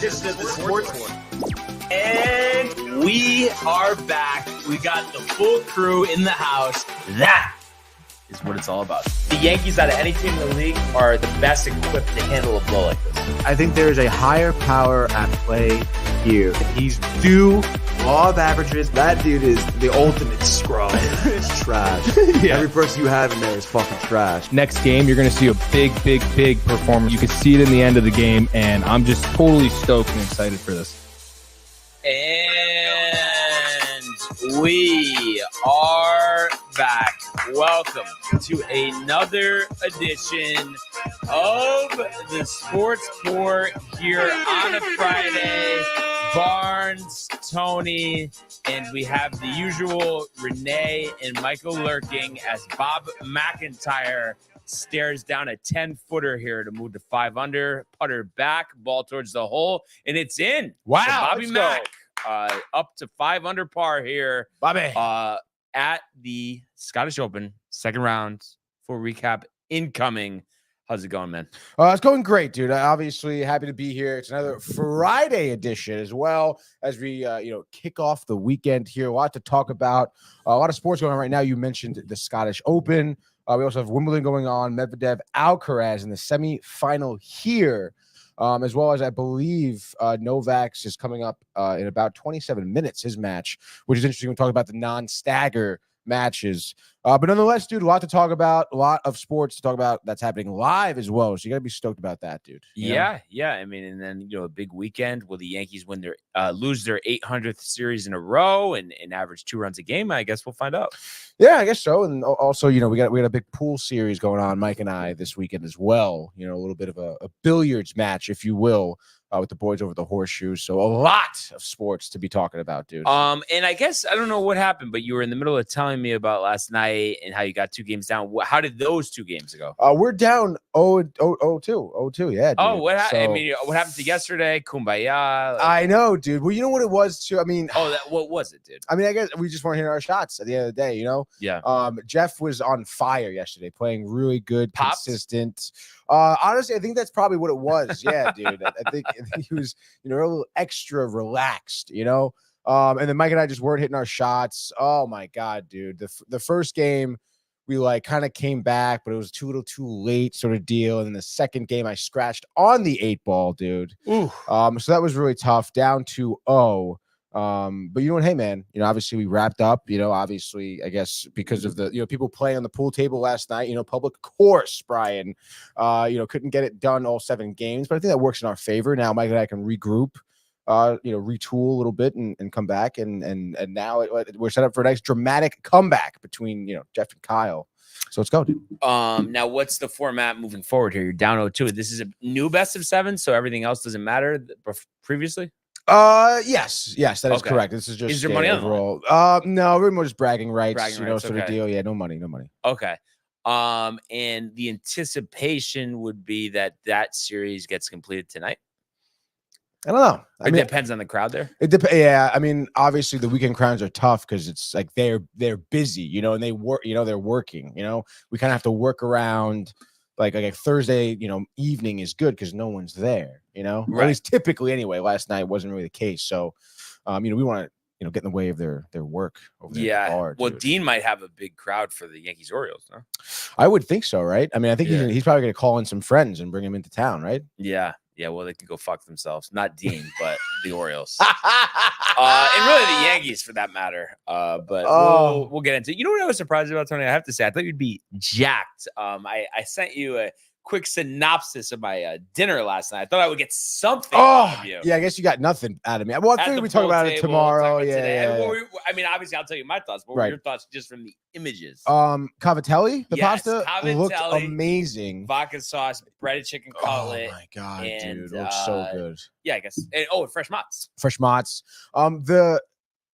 edition of the Sports War. And we are back. We got the full crew in the house. That is what it's all about. The Yankees, out of any team in the league, are the best equipped to handle a blow like this. I think there is a higher power at play here. He's due law of averages. That dude is the ultimate scrub. It's trash. Yeah. Every person you have in there is fucking trash. Next game, you're going to see a big performance. You can see it in the end of the game, and I'm just totally stoked and excited for this. And we are back. Welcome to another edition of the Sports Pour here on a Friday. Barnes, Tony, and we have the usual Renee and Michael lurking as Bob McIntyre stares down a 10-footer here to move to 5 under, putter back, ball towards the hole, and it's in. Wow, so Bobby Mack up to 5 under par here. Bobby. At the Scottish Open, second round. Full recap incoming. How's it going, man? It's going great, dude. Obviously happy to be here. It's another Friday edition as well as we, kick off the weekend here. A lot to talk about. A lot of sports going on right now. You mentioned the Scottish Open. We also have Wimbledon going on. Medvedev, Alcaraz in the semifinal here, as well as I believe Novak's is coming up in about 27 minutes. His match, which is interesting. We're talking about the non-stagger matches. But nonetheless, dude, a lot to talk about, a lot of sports to talk about that's happening live as well. So you got to be stoked about that, dude. Yeah. I mean, and then, a big weekend. Will the Yankees win lose their 800th series in a row and average 2 runs a game? I guess we'll find out. Yeah, I guess so. And also, we got a big pool series going on, Mike and I, this weekend as well. A little bit of a billiards match, if you will, with the boys over the horseshoe. So a lot of sports to be talking about, dude. And I guess I don't know what happened, but you were in the middle of telling me about last night and how you got 2 games down. How did those 2 games go? We're down 0-2. Yeah. Dude. Oh, what happened? I mean, what happened to yesterday? Kumbaya. I know, dude. Well, you know what it was too. I mean, what was it, dude? I mean, I guess we just weren't hitting our shots at the end of the day, Yeah. Jeff was on fire yesterday, playing really good, consistent. Honestly, I think that's probably what it was. Yeah, dude. I think he was, a little extra relaxed, and then Mike and I just weren't hitting our shots. Oh my God, dude. The first game, we kind of came back, but it was too little too late sort of deal. And then the second game, I scratched on the 8-ball, dude. Ooh. So that was really tough, down 2-0. But you know what, hey man, obviously we wrapped up, obviously I guess because of the, people playing on the pool table last night, public course, Brian, couldn't get it done all 7 games, but I think that works in our favor. Now Mike and I can regroup, retool a little bit and come back. And now we're set up for a nice dramatic comeback between, Jeff and Kyle. So let's go, dude. Now what's the format moving forward here? You're down 0-2. This is a new best of 7. So everything else doesn't matter previously. Yes, that is correct. This is just is there money overall. No, we're more just bragging rights, sort of deal. Yeah, no money. Okay. And the anticipation would be that series gets completed tonight. I don't know. It depends on the crowd there. Yeah, I mean, obviously the weekend crowds are tough because it's like they're busy, and they work, they're working. We kind of have to work around. Like a Thursday, evening is good because no one's there, Right. Or at least typically anyway. Last night wasn't really the case. So, we want to, get in the way of their work over there. Yeah. At the bar, well, dude. Dean might have a big crowd for the Yankees Orioles, no? I would think so, right? I mean, I think he's probably going to call in some friends and bring him into town, right? Yeah. Well, they can go fuck themselves. Not Dean, but the Orioles. And really the Yankees for that matter. But we'll get into it. You know what I was surprised about, Tony? I have to say, I thought you'd be jacked. I sent you a quick synopsis of my dinner last night. I thought I would get something out of you. Yeah, I guess you got nothing out of me. Well, I figured we talk about it tomorrow. Yeah. I mean, obviously, I'll tell you my thoughts. But what were your thoughts just from the images? Cavatelli, the pasta Cavatelli, looked amazing. Vodka sauce, breaded chicken cutlet. Oh my God, dude, it looks so good. Yeah, I guess. And fresh mozz. Fresh mozz. Did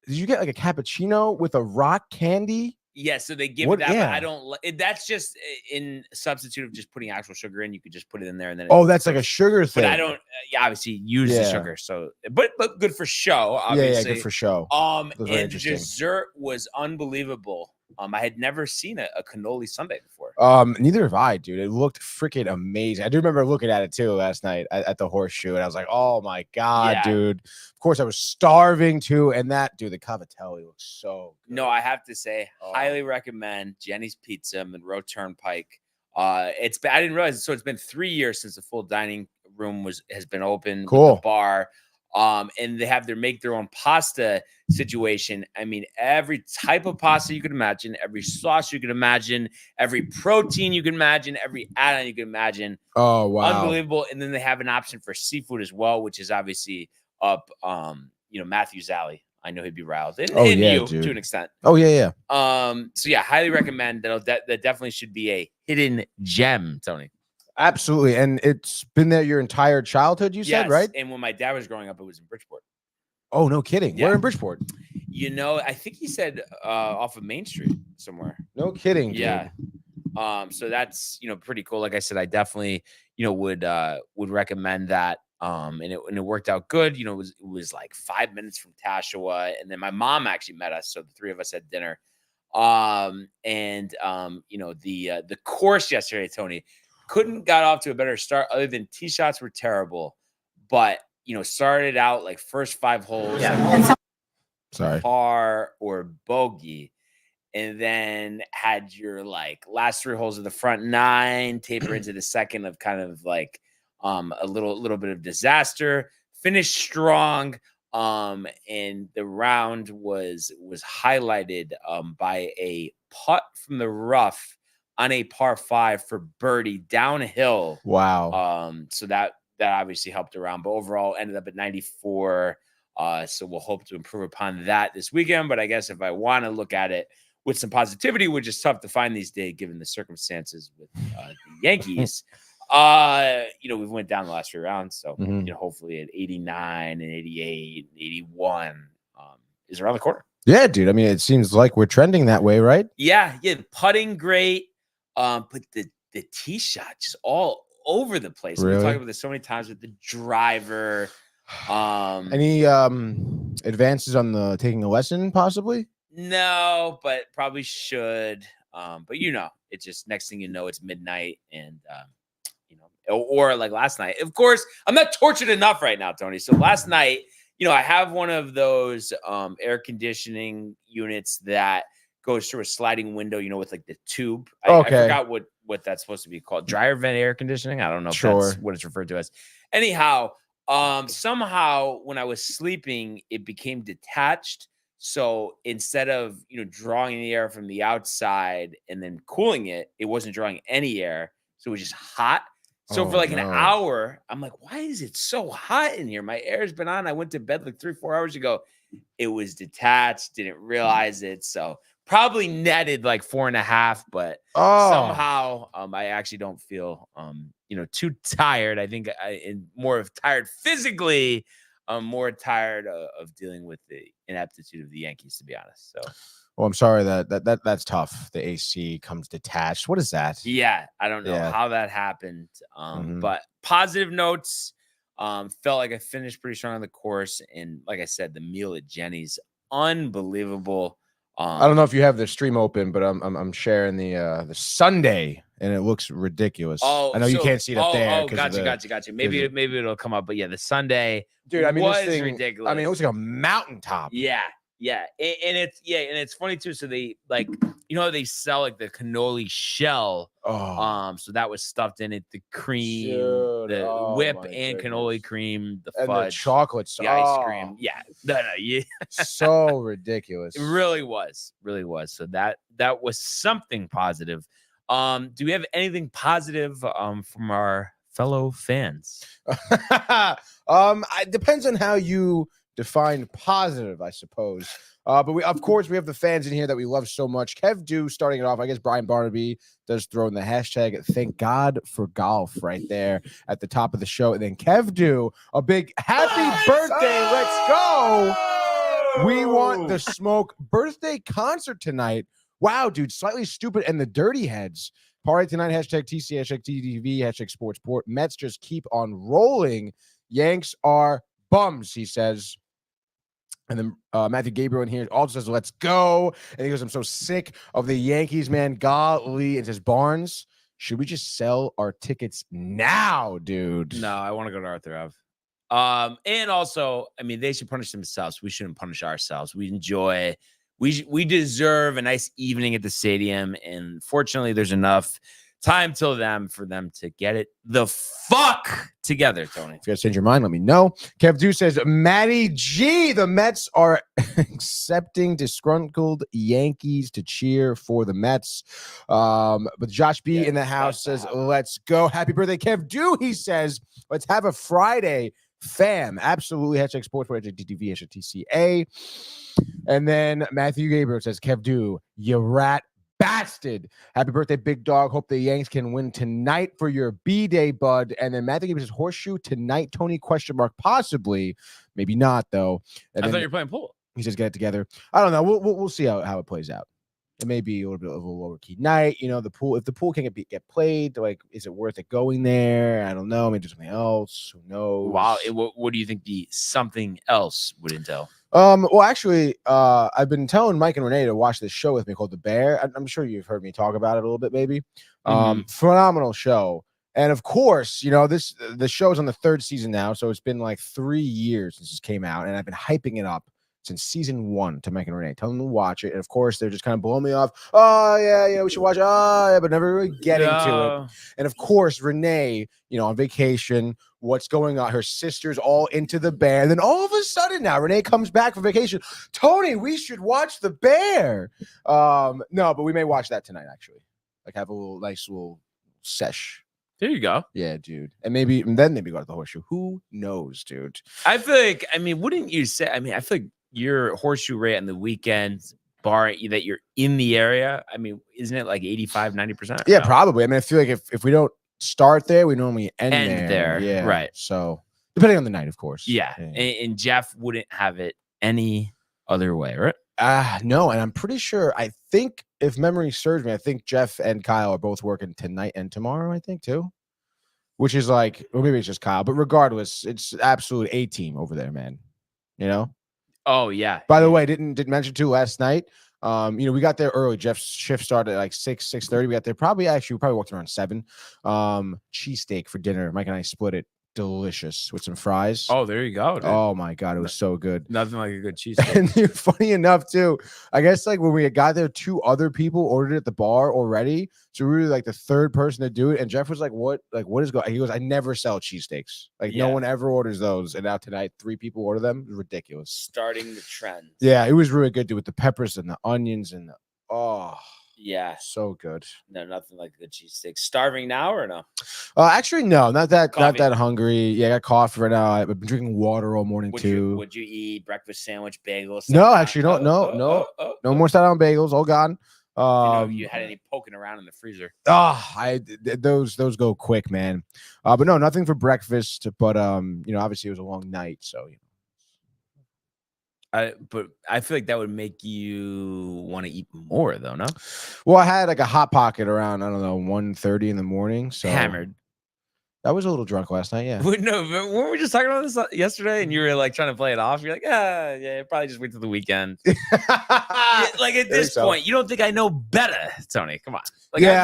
you get like a cappuccino with a rock candy? Yeah, so they give that, but I don't. That's just in substitute of just putting actual sugar in. You could just put it in there and then. That's like a sugar thing. But I don't. Obviously use the sugar. So, but good for show. Obviously, good for show. And the dessert was unbelievable. I had never seen a cannoli sundae before. Neither have I, dude. It looked freaking amazing. I do remember looking at it too last night at the Horseshoe, and I was like, "Oh my god, dude!" Of course, I was starving too, and that dude, the cavatelli looks so good. No, I have to say, highly recommend Jenny's Pizza, Monroe Turnpike. I didn't realize. So it's been 3 years since the full dining room has been open. Cool. With the bar. And they have make their own pasta situation. I mean, every type of pasta you could imagine, every sauce you could imagine, every protein you can imagine, every add-on you can imagine. Oh, wow. Unbelievable. And then they have an option for seafood as well, which is obviously up, Matthew's alley. I know he'd be riled. And you, dude. To an extent. Oh, yeah. So yeah, highly recommend that. That definitely should be a hidden gem, Tony. Absolutely. And it's been there your entire childhood, you said, right? And when my dad was growing up, it was in Bridgeport. Oh, no kidding. Yeah. Where in Bridgeport? I think he said off of Main Street somewhere. No kidding, dude. Yeah. So that's, pretty cool. Like I said, I definitely, would recommend that. And it worked out good. It was like 5 minutes from Tashawa. And then my mom actually met us. So the three of us had dinner. The course yesterday, Tony, couldn't got off to a better start other than tee shots were terrible, but started out like first 5 holes, par or bogey, and then had your like last 3 holes of the front 9, taper into the second of kind of like a little bit of disaster, finished strong, and the round was highlighted by a putt from the rough on a par 5 for birdie downhill. Wow. So that obviously helped around, but overall ended up at 94. So we'll hope to improve upon that this weekend. But I guess if I want to look at it with some positivity, which is tough to find these days given the circumstances with the Yankees, we went down the last 3 rounds. So hopefully at 89 and 88 and 81 is around the corner. Yeah, dude. I mean, it seems like we're trending that way, right? Yeah. Putting great. But the tee shot just all over the place. Really? We talked about this so many times with the driver. Any advances on the taking a lesson, possibly? No, but probably should. But it's just next thing you know, it's midnight, and or like last night. Of course, I'm not tortured enough right now, Tony. So last night, I have one of those air conditioning units that goes through a sliding window, with like the tube. I forgot what that's supposed to be called. Dryer vent air conditioning. I don't know if that's what it's referred to as. Anyhow, somehow when I was sleeping, it became detached. So instead of, drawing the air from the outside and then cooling it, it wasn't drawing any air. So it was just hot. So for like an hour, I'm like, why is it so hot in here? My air's been on. I went to bed like 3-4 hours ago. It was detached. Didn't realize it. So probably netted like 4.5, but somehow I actually don't feel too tired. I think I'm more tired physically. I'm more tired of dealing with the ineptitude of the Yankees, to be honest. So, well, I'm sorry that's tough. The AC comes detached. What is that? Yeah, I don't know how that happened. But positive notes. Felt like I finished pretty strong on the course, and like I said, the meal at Jenny's, unbelievable. I don't know if you have the stream open, but I'm sharing the Sunday, and it looks ridiculous. I know you can't see it up there. Gotcha. Maybe it'll come up, but yeah, the Sunday, dude. I mean, was this thing, ridiculous. I mean, it looks like a mountaintop. Yeah, and it's funny too. So they they sell like the cannoli shell. So that was stuffed in it, the cream, the whip and cannoli cream, the fudge, and the chocolate, the ice cream. Yeah, so ridiculous. It really was. So that was something positive. Do we have anything positive from our fellow fans? It depends on how you define positive, I suppose. But we have the fans in here that we love so much. Kev Do starting it off. I guess Brian Barnaby does throw in the hashtag "Thank God for Golf" right there at the top of the show. And then Kev Do, a big happy birthday. Let's go. We want the smoke birthday concert tonight. Wow, dude, Slightly Stupid and the Dirty Heads. Party tonight, hashtag TC, hashtag TDV, hashtag Sportsport. Mets just keep on rolling. Yanks are bums, he says. And then Matthew Gabriel in here also says, let's go. And he goes, I'm so sick of the Yankees, man. Golly. And says, Barnes, should we just sell our tickets now, dude? No, I want to go to Arthur Ave. And also, I mean, they should punish themselves. We shouldn't punish ourselves. We deserve a nice evening at the stadium. And fortunately, there's enough time till them for them to get it the fuck together, Tony. If you guys change your mind, let me know. Kev Du says, Matty G, the Mets are accepting disgruntled Yankees to cheer for the Mets. But Josh B in the house says, let's go. Happy birthday, Kev Du. He says, let's have a Friday fam. Absolutely. Hashtag sports, hashtag DTV, hashtag TCA. And then Matthew Gabriel says, Kev Du, you rat bastard. Happy birthday, big dog. Hope the Yanks can win tonight for your B-Day, bud. And then Matthew Gabriel says, horseshoe tonight, Tony, ? Possibly. Maybe not, though. And I thought you were playing pool. He says, get it together. I don't know. We'll see how it plays out. It may be a little bit of a lower key night. You know, the pool, if the pool can get played, like, is it worth it going there? I don't know. Maybe something else. Who knows? Wow. What do you think the something else would entail? Well, actually, I've been telling Mike and Renee to watch this show with me called The Bear. I'm sure you've heard me talk about it a little bit, maybe. Phenomenal show. And of course, you know, the show's on the 3rd season now. So it's been like 3 years since it came out. And I've been hyping it up since season 1 to Mike and Renee, telling them to watch it. And of course, they're just kind of blowing me off. Oh, yeah, we should watch it. Oh, yeah, but never really getting to it. And of course, Renee, you know, on vacation, what's going on? Her sister's all into The Bear. And then all of a sudden now, Renee comes back from vacation. Tony, we should watch The Bear. No, but we may watch that tonight, actually. Like, have a nice little sesh. There you go. Yeah, dude. And then maybe go to the horseshoe. Who knows, dude? I feel like, I mean, wouldn't you say, I mean, I feel like your horseshoe rate on the weekends, bar that you're in the area, I mean, isn't it like 85, 90%? Yeah, probably. I mean, I feel like if we don't start there, we normally end there. Yeah. Right. So depending on the night, of course. Yeah. And Jeff wouldn't have it any other way, right? No, and I'm pretty sure, I think if memory serves me, I think Jeff and Kyle are both working tonight and tomorrow, I think, too. Which is like, or maybe it's just Kyle, but regardless, it's absolute A team over there, man. You know? Oh, yeah. By the way, didn't mention too last night. You know, we got there early. Jeff's shift started at like 6:30. We got there we probably walked around 7. Cheesesteak for dinner. Mike and I split it. Delicious with some fries. Oh, there you go, dude. Oh my god, it was so good. Nothing like a good cheesesteak. And dude, funny enough, too, I guess like when we got there, 2 other people ordered at the bar already. So we were like the 3rd person to do it. And Jeff was like, what is going on? He goes, I never sell cheesesteaks. Like no one ever orders those. And now tonight, 3 people order them. It's ridiculous. Starting the trend. Yeah, it was really good, dude, with the peppers and the onions and yeah, so good. No, nothing like a good cheesesteak. Starving now or no? Actually, no, not that Coffee. Hungry. Yeah, I got coffee right now. I've been drinking water all morning too. Would you eat breakfast sandwich, bagels? No, actually, no more Staten Island bagels. All gone. You had any poking around in the freezer? Those go quick, man. But no, nothing for breakfast. But you know, obviously it was a long night, so you know. But I feel like that would make you want to eat more, though, no? Well, I had like a hot pocket around, I don't know, 1:30 in the morning. So hammered. I was a little drunk last night, yeah. No, weren't we just talking about this yesterday? And you were like trying to play it off. You're like, yeah, probably just wait till the weekend. Like at this point, you don't think I know better, Tony? Come on. Like, yeah,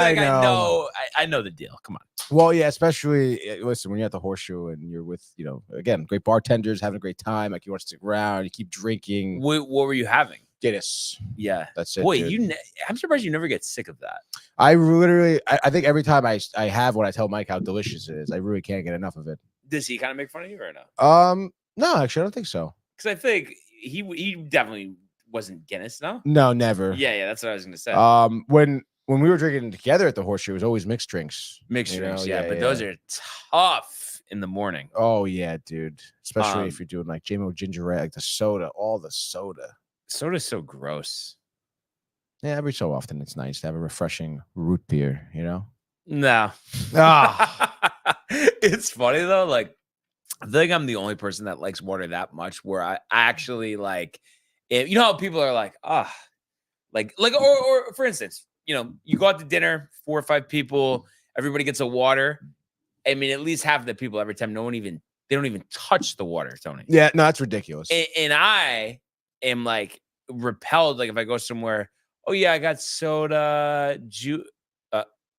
I know the deal. Come on. Well, yeah, especially listen when you're at the horseshoe and you're with, you know, again, great bartenders having a great time. Like you want to stick around, you keep drinking. What were you having? Guinness. Yeah, that's it. Wait, I'm surprised you never get sick of that. I literally, I think every time I have one, I tell Mike how delicious it is. I really can't get enough of it. Does he kind of make fun of you or no? No, actually, I don't think so. Because I think he definitely wasn't Guinness, no? No, never. Yeah, that's what I was gonna say. When we were drinking together at the horseshoe, it was always mixed drinks. Mixed drinks, but those are tough in the morning. Oh yeah, dude. Especially if you're doing like JMO ginger ale, like the soda, all the soda. Soda's so gross. Yeah, every so often it's nice to have a refreshing root beer, you know? No. It's funny though, like I think I'm the only person that likes water that much where I actually like it. You know how people are like, like or for instance, you know, you go out to dinner, 4 or 5 people, everybody gets a water. I mean, at least half the people every time, they don't even touch the water, Tony. Yeah, no, that's ridiculous. And I am like repelled. Like if I go somewhere, oh yeah, I got soda, juice.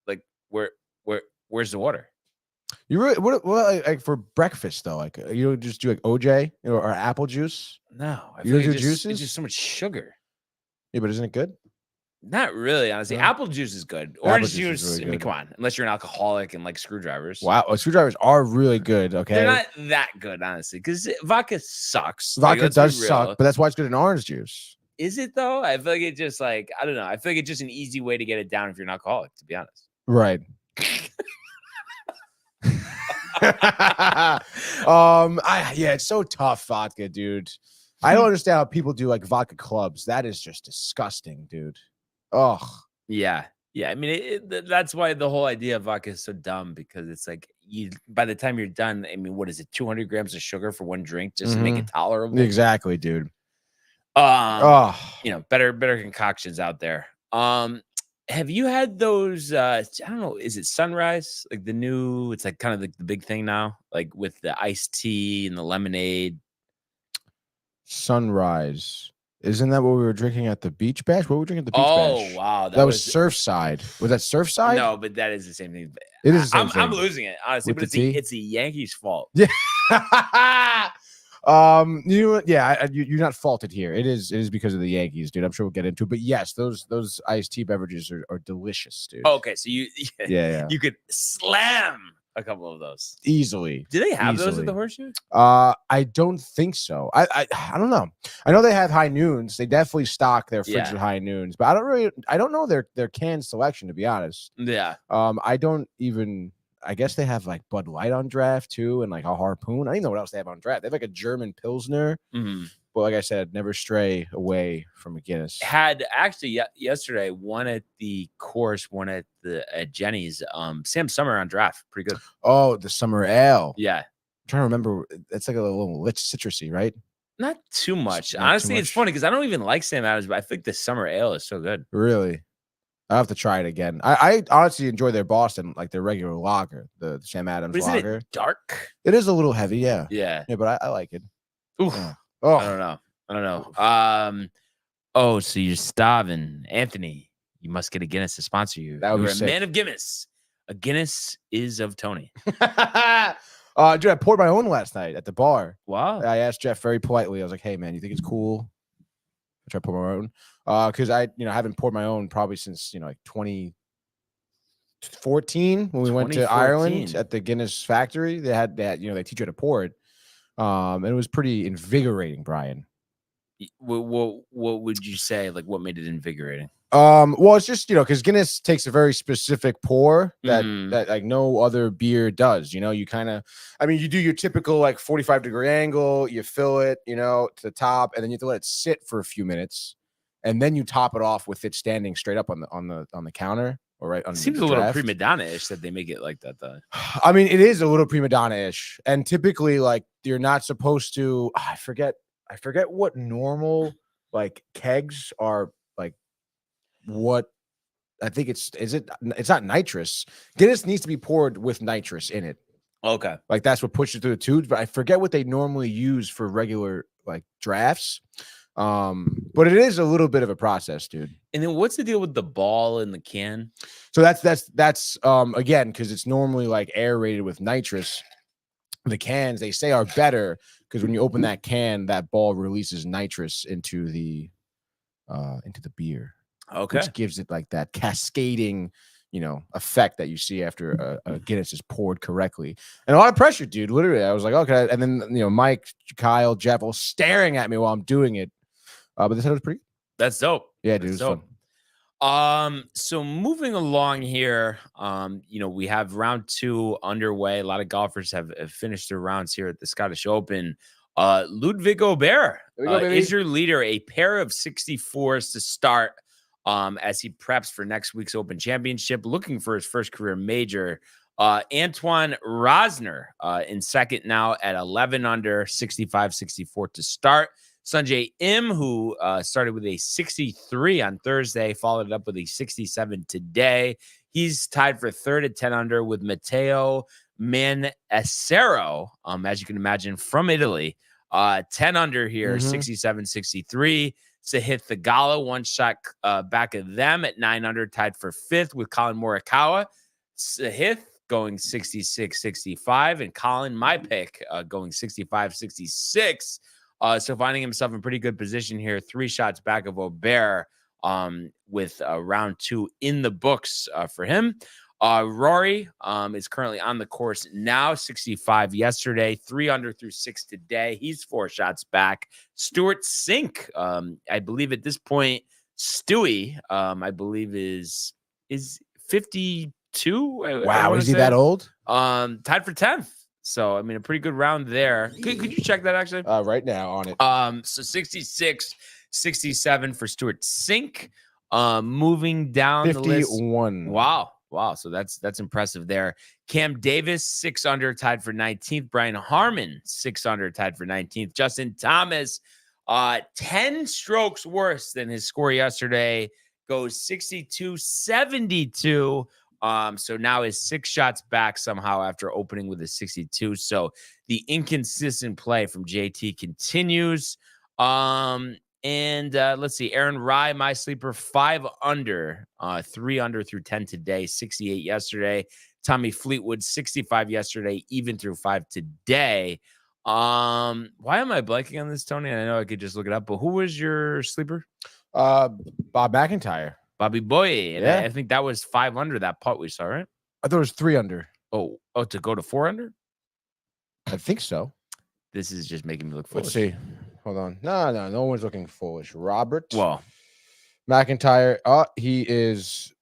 Like where's the water? You really what like for breakfast though? Like you don't just do like OJ or apple juice? No, I You feel don't like do it's juices? just so much sugar. Yeah, but isn't it good? Not really, honestly. No? Apple juice is good. Apple Orange juice is juice, really I mean, good. come on. Unless you're an alcoholic and like screwdrivers. Wow, screwdrivers are really good. Okay, They're not that good, honestly, because vodka sucks. vodka let's be does real. suck, but that's why it's good in orange juice. Is it though? I feel like it just like I don't know. I feel like it's just an easy way to get it down if you're an alcoholic, to be honest. Right. Yeah, it's so tough, vodka, dude. I don't understand how people do like vodka clubs. That is just disgusting, dude. Oh, Yeah. I mean, that's why the whole idea of vodka is so dumb because it's like by the time you're done, I mean, what is it? 200 grams of sugar for one drink just to make it tolerable. exactly, dude. Better concoctions out there. Have you had those? I don't know. Is it Sunrise? Like the new? It's like kind of like the big thing now, like with the iced tea and the lemonade. Sunrise. Isn't that what we were drinking at the beach bash? What were we drinking at the beach bash? Oh wow, that was Surfside. Was that Surfside? No, but that is the same thing. It is the same thing. I'm losing it honestly, With but the it's the Yankees' fault. Yeah. You know what? Yeah, you're not faulted here. It is because of the Yankees, dude. I'm sure we'll get into it. But yes, those iced tea beverages are delicious, dude. Okay, so you yeah. you could slam a couple of those Easily. Do they have those at the Horseshoe? I don't think so. I don't know. I know they have High Noons. They definitely stock their fridge with High Noons, but I don't know their can selection, to be honest. Yeah. I guess they have like Bud Light on draft too, and like a Harpoon. I don't even know what else they have on draft. They have like a German Pilsner. But like I said, never stray away from a Guinness. Had actually yesterday one at the course, one at Jenny's. Sam Summer on draft, pretty good. Oh, the summer ale. Yeah, I'm trying to remember. It's like a little citrusy, right? Not too much. Not Honestly, too it's much. funny because I don't even like Sam Adams, but I think the summer ale is so good. Really. I'll have to try it again. I honestly enjoy their Boston, like their regular lager, the Sam Adams lager. It dark? It is a little heavy, yeah. Yeah, but I like it. Oof. Yeah. Oh, I don't know. Oh, so you're starving, Anthony. You must get a Guinness to sponsor you. That would be You're a sick. man of Guinness. A Guinness is of Tony. Dude, I poured my own last night at the bar. Wow. I asked Jeff very politely. I was like, "Hey, man, you think it's cool? I try to pour my own." Because I haven't poured my own probably since like 2014 when we went to Ireland at the Guinness factory. They had that, they teach you how to pour it. And it was pretty invigorating, Brian. What would you say? Like, what made it invigorating? Well, it's just because Guinness takes a very specific pour that like no other beer does. You kind of, you do your typical like 45-degree angle, you fill it, to the top, and then you have to let it sit for a few minutes, and then you top it off with it standing straight up on the counter. Or right on. Seems a little prima donna-ish that they make it like that, though. It is a little prima donna-ish, and typically, like, you're not supposed to. I forget what normal like kegs are like. What I think it's not nitrous. Guinness needs to be poured with nitrous in it. Okay, like that's what pushes through the tubes. But I forget what they normally use for regular like drafts. But it is a little bit of a process, dude. And then what's the deal with the ball in the can? So that's again, because it's normally like aerated with nitrous. The cans they say are better because when you open that can, that ball releases nitrous into the beer. Okay, which gives it like that cascading, effect that you see after a Guinness is poured correctly. And a lot of pressure, dude. Literally, I was like, okay. And then Mike, Kyle, Jeff all staring at me while I'm doing it. But they said it was pretty. That's dope. Yeah, dude. That's dope. Fun. So moving along here, we have round 2 underway. A lot of golfers have finished their rounds here at the Scottish Open. Ludwig Aubert is your leader, a pair of 64s to start as he preps for next week's Open Championship, looking for his first career major. Antoine Rosner in second now at 11 under, 65-64 to start. Sanjay Im, who started with a 63 on Thursday, followed it up with a 67 today. He's tied for third at 10 under with Matteo Manacero, as you can imagine, from Italy, 10 under here, 67-63. Sahith Theegala, one shot back of them at 9 under, tied for 5th with Colin Morikawa. Sahith going 66-65, and Colin, my pick, going 65-66. So finding himself in pretty good position here, 3 shots back of Aubert, with round 2 in the books for him. Rory is currently on the course now, 65 yesterday, 3 under through 6 today. He's 4 shots back. Stuart Sink, I believe at this point, Stewie, I believe is 52. Wow, is he that old? Tied for 10th. So, I mean, a pretty good round there. Could you check that actually? Right now on it. So 66-67 for Stuart Sink. Moving down the list. 51. Wow. So that's impressive there. Cam Davis, 6 under, tied for 19th. Brian Harmon, 6 under, tied for 19th. Justin Thomas, 10 strokes worse than his score yesterday, goes 62-72. So now is 6 shots back somehow after opening with a 62. So the inconsistent play from JT continues. And let's see, Aaron Rye, my sleeper, 5 under, 3 under through 10 today, 68 yesterday. Tommy Fleetwood, 65 yesterday, even through 5 today. Why am I blanking on this, Tony? I know I could just look it up, but who was your sleeper? Bob McIntyre. Bobby Boy. And Yeah. I think that was 5 under that putt we saw, right? I thought it was 3 under. Oh, to go to 4 under? I think so. This is just making me look foolish. Let's see. Hold on. No one's looking foolish. Robert. Well, McIntyre. He is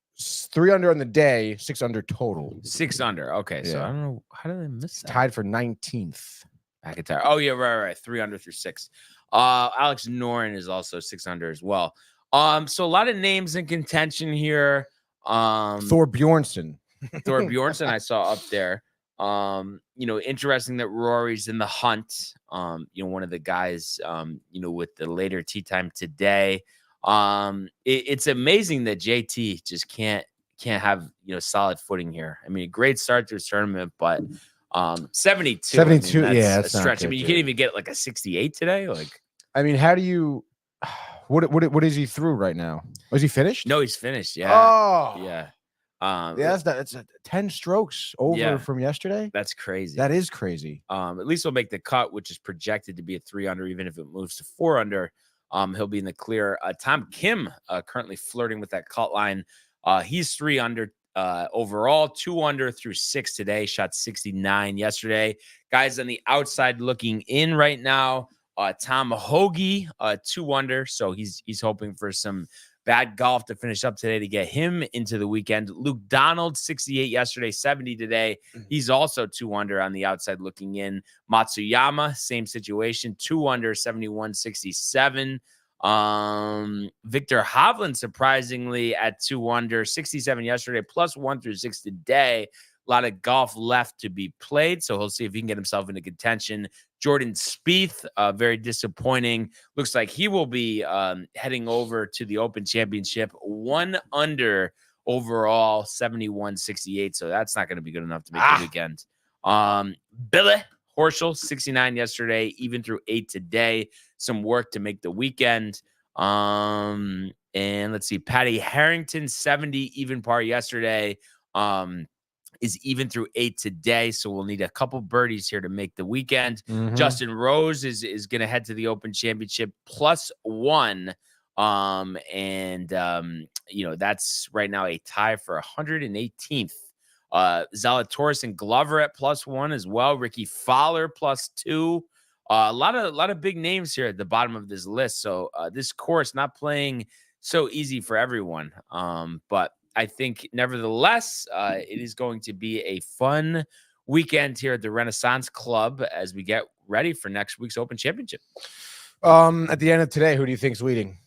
3 under on the day, 6 under total. 6 under. Okay, so Yeah. I don't know. How did I miss that? Tied for 19th. McIntyre. Oh, yeah, right. 3 under through 6. Alex Noren is also 6 under as well. So a lot of names in contention here. Thor Bjornsson. Thor Bjornsson I saw up there. Interesting that Rory's in the hunt. One of the guys, with the later tee time today. It's amazing that JT just can't have, solid footing here. I mean, a great start to his tournament, but 72. 72, that's yeah, a that's not stretch. I good, mean, you dude. can't even get like a 68 today. Like, I mean, how do you what is he through right now? Was he finished? no, he's finished. Yeah. Oh. Yeah. That's 10 strokes over from yesterday. That's crazy. That is crazy. At least he'll make the cut, which is projected to be a 3 under, even if it moves to 4 under. He'll be in the clear. Tom Kim currently flirting with that cut line. He's 3 under overall, 2 under through 6 today. Shot 69 yesterday. Guys on the outside looking in right now. Tom Hoagie, 2 under. So he's hoping for some bad golf to finish up today to get him into the weekend. Luke Donald, 68 yesterday, 70 today. He's also 2 under on the outside looking in. Matsuyama, same situation, 2 under, 71, 67. Victor Hovland, surprisingly, at 2 under, 67 yesterday, plus 1 through 6 today. A lot of golf left to be played, so he'll see if he can get himself into contention. Jordan Spieth, very disappointing. Looks like he will be heading over to the Open Championship, 1 under overall, 71-68. So that's not going to be good enough to make the weekend. Billy Horschel, 69 yesterday, even through 8 today. Some work to make the weekend. And let's see, Patty Harrington, 70, even par yesterday. Is even through 8 today, so we'll need a couple birdies here to make the weekend. Justin Rose is going to head to the Open Championship plus 1. That's right now a tie for 118th. Zalatoris and Glover at plus 1 as well. Ricky Fowler plus 2. A lot of big names here at the bottom of this list. So this course not playing so easy for everyone. But I think, nevertheless, it is going to be a fun weekend here at the Renaissance Club as we get ready for next week's Open Championship. At the end of today, who do you think's leading?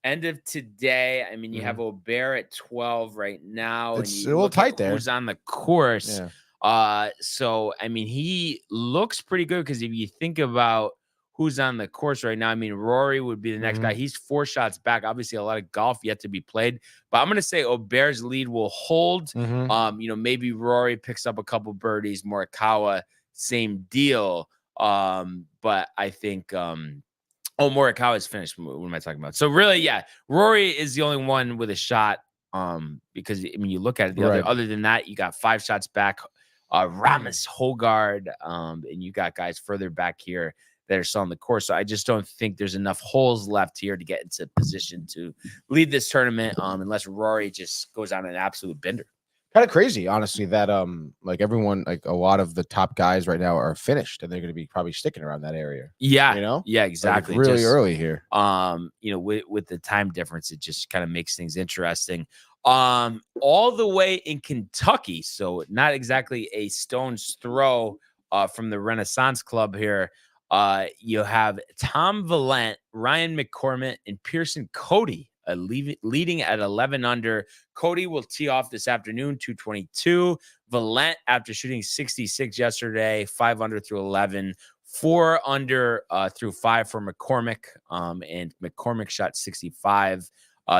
End of today, I mean, you have Aubert at 12 right now. It's and a little tight there. Who's on the course? Yeah. So, I mean, he looks pretty good because if you think about who's on the course right now, I mean, Rory would be the next guy. He's 4 shots back. Obviously, a lot of golf yet to be played. But I'm going to say Aubert's lead will hold. Maybe Rory picks up a couple birdies. Morikawa, same deal. But I think Morikawa is finished. What am I talking about? So really, yeah, Rory is the only one with a shot. Because I mean, you look at it, other than that, you got 5 shots back. Ramos, Hogard, and you got guys further back here that are still on the course. So I just don't think there's enough holes left here to get into position to lead this tournament, unless Rory just goes on an absolute bender. Kind of crazy, honestly, that like everyone, like a lot of the top guys right now are finished, and they're going to be probably sticking around that area. Yeah, you know, yeah, exactly. Like really early here. With the time difference, it just kind of makes things interesting. All the way in Kentucky, so not exactly a stone's throw from the Renaissance Club here. You have Tom Valent, Ryan McCormick, and Pearson Cody leading at 11 under. Cody will tee off this afternoon, 222. Valent, after shooting 66 yesterday, 5 under through 11. 4 under through 5 for McCormick, and McCormick shot 65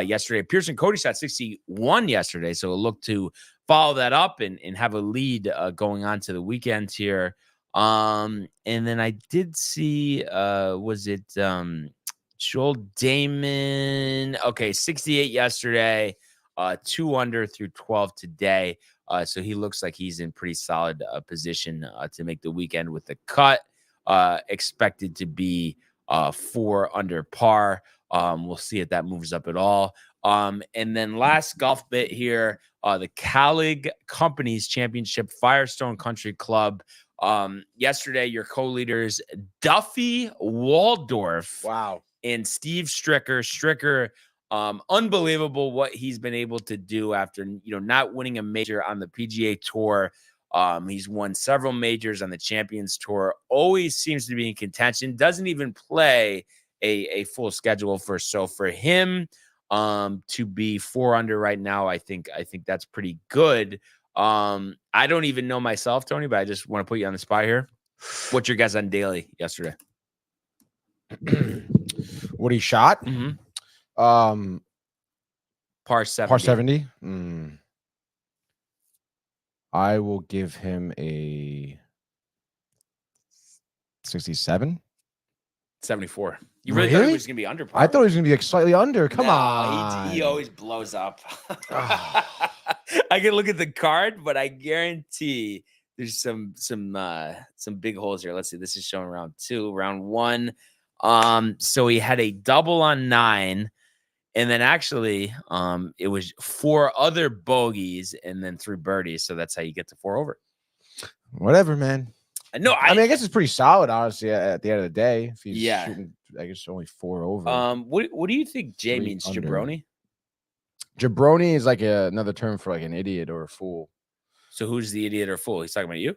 yesterday. Pearson Cody shot 61 yesterday, so we'll look to follow that up and have a lead going on to the weekend here. And then I did see, was it Joel Damon? Okay, 68 yesterday, 2 under through 12 today. So he looks like he's in pretty solid position to make the weekend with the cut. Expected to be 4 under par. We'll see if that moves up at all. And then last golf bit here, the Calig Companies Championship, Firestone Country Club. Yesterday, your co-leaders, Duffy Waldorf. Wow. And Steve Stricker. Stricker, unbelievable what he's been able to do after, not winning a major on the PGA Tour. He's won several majors on the Champions Tour, always seems to be in contention, doesn't even play a full schedule for him to be 4 under right now. I think that's pretty good. I don't even know myself, Tony, but I just want to put you on the spot here. What's your guess on Daly yesterday? What he shot? Mm-hmm. Par 70. Par 70. I will give him a 67. 74. You really thought he was going to be under par? I thought he was going to be like slightly under. Come on. He always blows up. I can look at the card, but I guarantee there's some big holes here. Let's see. This is showing round 2, round 1. So he had a double on 9, and then actually it was 4 other bogeys and then 3 birdies. So that's how you get to 4 over. Whatever, man. No, I mean, I guess it's pretty solid, honestly, at the end of the day. If he's shooting, I guess only 4 over. What do you think Jay means, under. Jabroni? Jabroni is like another term for like an idiot or a fool. So who's the idiot or fool? He's talking about you?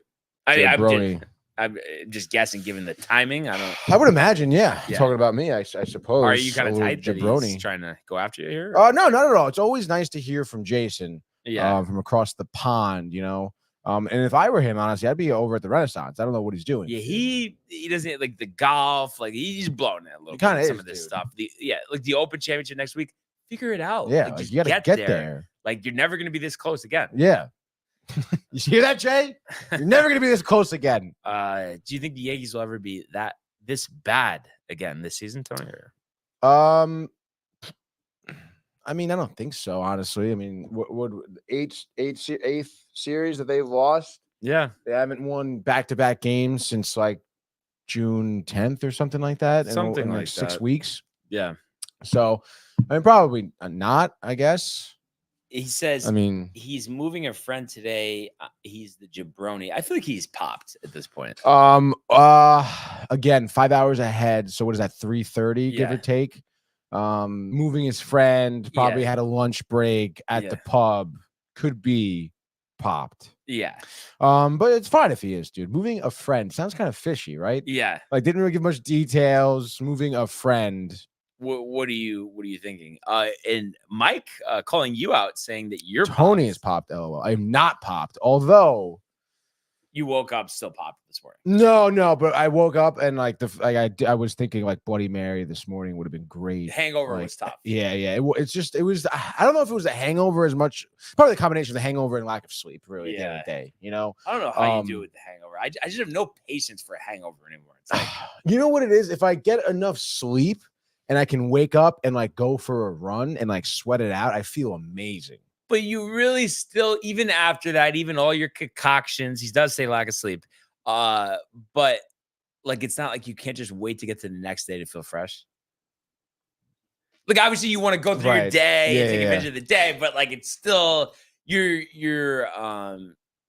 I'm just guessing, given the timing. I would imagine, yeah. Talking about me, I suppose. Are you kind of tight that he's trying to go after you here? No, not at all. It's always nice to hear from Jason. From across the pond, and if I were him, honestly, I'd be over at the Renaissance. I don't know what he's doing. Yeah, he doesn't like the golf. Like he's blowing it a little bit. Some of this stuff. Like the Open Championship next week. Figure it out. Yeah, like you gotta get there. Like you're never gonna be this close again. Yeah. You hear that, Jay? You're never gonna be this close again. Do you think the Yankees will ever be this bad again this season, Tony? I mean, I don't think so, honestly. I mean, what eighth series that they've lost? Yeah, they haven't won back-to-back games since like June 10th or something like that. Something in like 6 that. weeks. Yeah. So, I mean, probably not. I guess. He says. I mean, he's moving a friend today. He's the jabroni. I feel like he's popped at this point. Again, 5 hours ahead. So what is that? 3:30, give or take. Moving his friend, probably had a lunch break at the pub, could be popped. Yeah. But it's fine if he is, dude. Moving a friend sounds kind of fishy, right? Yeah. Like didn't really give much details. Moving a friend. What are you thinking? And Mike calling you out, saying that you're Tony is popped. LOL. I am not popped, although You woke up still popped this morning. No, but I woke up and like I was thinking like Bloody Mary this morning would have been great. Hangover like, was tough. Yeah. It was. I don't know if it was a hangover as much. Probably the combination of the hangover and lack of sleep. Really, at the end of the day, I don't know how you do it with the hangover. I just have no patience for a hangover anymore. It's like, you know what it is? If I get enough sleep and I can wake up and like go for a run and like sweat it out, I feel amazing. but you really still, even after that, even all your concoctions, he does say lack of sleep. But like, it's not like you can't just wait to get to the next day to feel fresh. Like, obviously you want to go through your day and take advantage of the day, but like, it's still, you're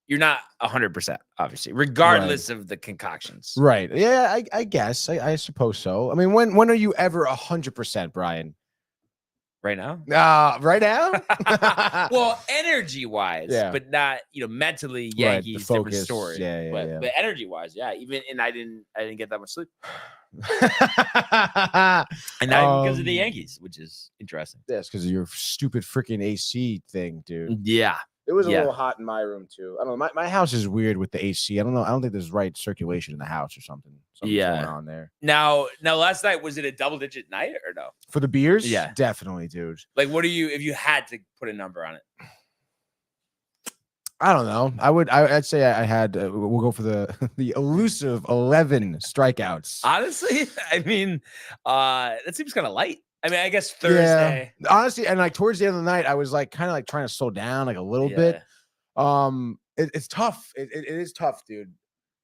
not 100%, obviously, regardless of the concoctions. Right. Yeah, I guess. I suppose so. I mean, when are you ever 100%, Brian? Right now? Right now? Well, energy-wise, but not, mentally, Yankees, different story. But energy-wise, even, and I didn't get that much sleep. And not because of the Yankees, which is interesting. Yes, because of your stupid freaking AC thing, dude. Yeah. It was a little hot in my room too. I don't know. My house is weird with the AC. I don't know. I don't think there's right circulation in the house or something. Something's going on there. Now, last night, was it a double-digit night or no? For the beers? Yeah, definitely, dude. Like, what do you, if you had to put a number on it? I don't know. I'd say I had. We'll go for the elusive 11 strikeouts. Honestly, I mean, that seems kind of light. I mean, I guess Thursday. Yeah. Honestly, and like towards the end of the night, I was like kind of like trying to slow down like a little bit. It's tough. It is tough, dude.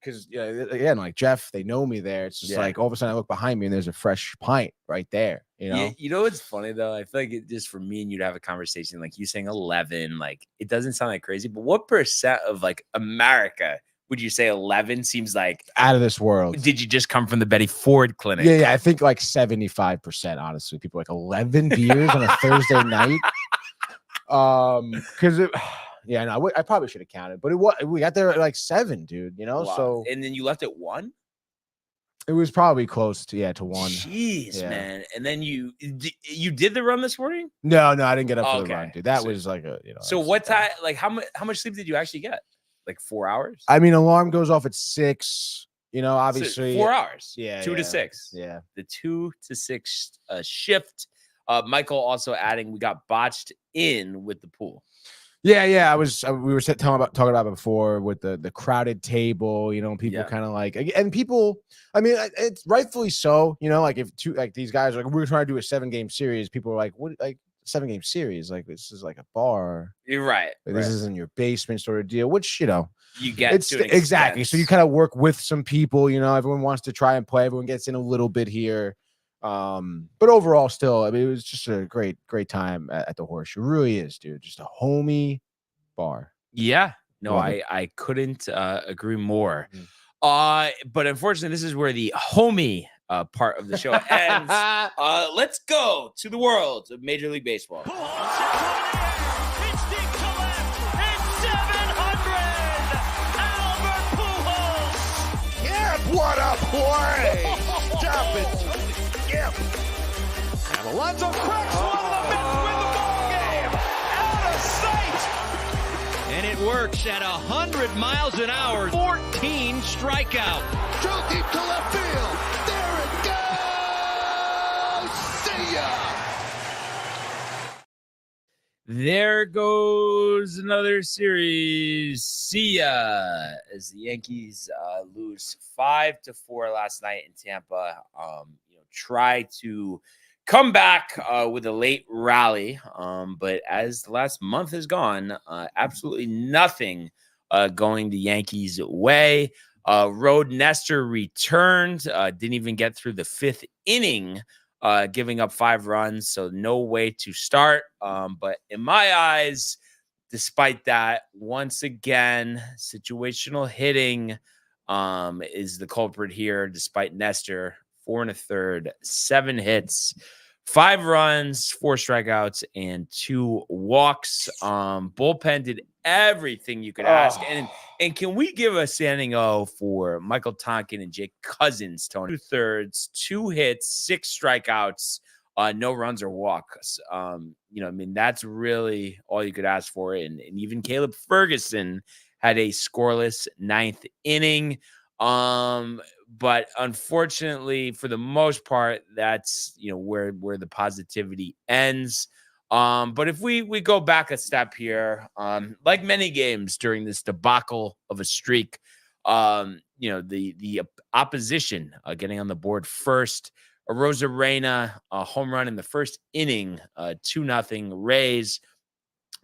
Because again, like Jeff, they know me there. It's just like all of a sudden I look behind me and there's a fresh pint right there. You know what's funny though? I feel like it just for me and you to have a conversation, like you saying 11, like it doesn't sound like crazy, but what percent of like America would you say 11 seems like out of this world? Did you just come from the Betty Ford clinic? Yeah. I think like 75%, honestly. People like 11 beers on a Thursday night. Because I probably should have counted, but we got there at like 7, dude. Wow. So and then you left at 1. It was probably close to 1. Jeez, man. And then you did the run this morning? No, I didn't get up for the run, dude. That was like a So what time? Like how much sleep did you actually get? Like 4 hours? I mean, alarm goes off at 6. Obviously 4 hours. 2 to 6. Yeah, the 2 to 6 shift. Michael also adding we got botched in with the pool. Yeah. We were talking about before with the crowded table. People kind of like, and people. I mean, it's rightfully so. Like if these guys are like, we're trying to do a 7-game series. People are like, what? Like 7-game series? Like this is like a bar. You're right. This isn't your basement sort of deal. Which you get it's exactly. So you kind of work with some people. Everyone wants to try and play. Everyone gets in a little bit here. But overall, still, I mean, it was just a great time at the Horseshoe. It really is, dude. Just a homey bar. Yeah. No, I couldn't agree more. But unfortunately, this is where the homey part of the show ends. Let's go to the world of Major League Baseball. What a play! Stop it! Yep. And Alonso cracks one of the Mets win the ball game! Out of sight! And it works at 100 miles an hour. 14 strikeout. Throw deep to left field. There it goes! See ya! There goes another series. See ya. As the Yankees lose 5-4 last night in Tampa. Try to come back with a late rally. But as the last month has gone, absolutely nothing going the Yankees' way. Road Nestor returned. Didn't even get through the 5th inning. Giving up 5 runs, so no way to start. But in my eyes, despite that, once again, situational hitting is the culprit here, despite Nestor. 4 1/3, 7 hits, 5 runs, 4 strikeouts, and 2 walks. Bullpen did everything you could ask. And can we give a standing O for Michael Tonkin and Jake Cousins, Tony? 2/3, 2 hits, 6 strikeouts, no runs or walks. I mean, that's really all you could ask for. And even Caleb Ferguson had a scoreless ninth inning. But unfortunately, for the most part, that's where the positivity ends. But if we go back a step here, like many games during this debacle of a streak, the opposition getting on the board first. A Rosarena, a home run in the first inning, 2-0 Rays.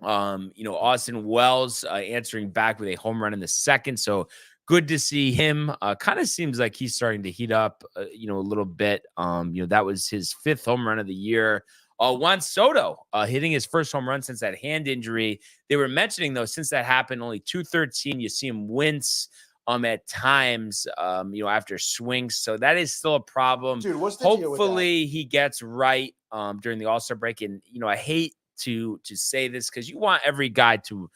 Austin Wells answering back with a home run in the second. So good to see him. Kind of seems like he's starting to heat up, a little bit. That was his 5th home run of the year. Juan Soto hitting his first home run since that hand injury. They were mentioning, though, since that happened, only 213. You see him wince at times, after swings. So that is still a problem. Dude, what's the deal with that? Hopefully he gets right during the All-Star break. And, I hate to say this because you want every guy to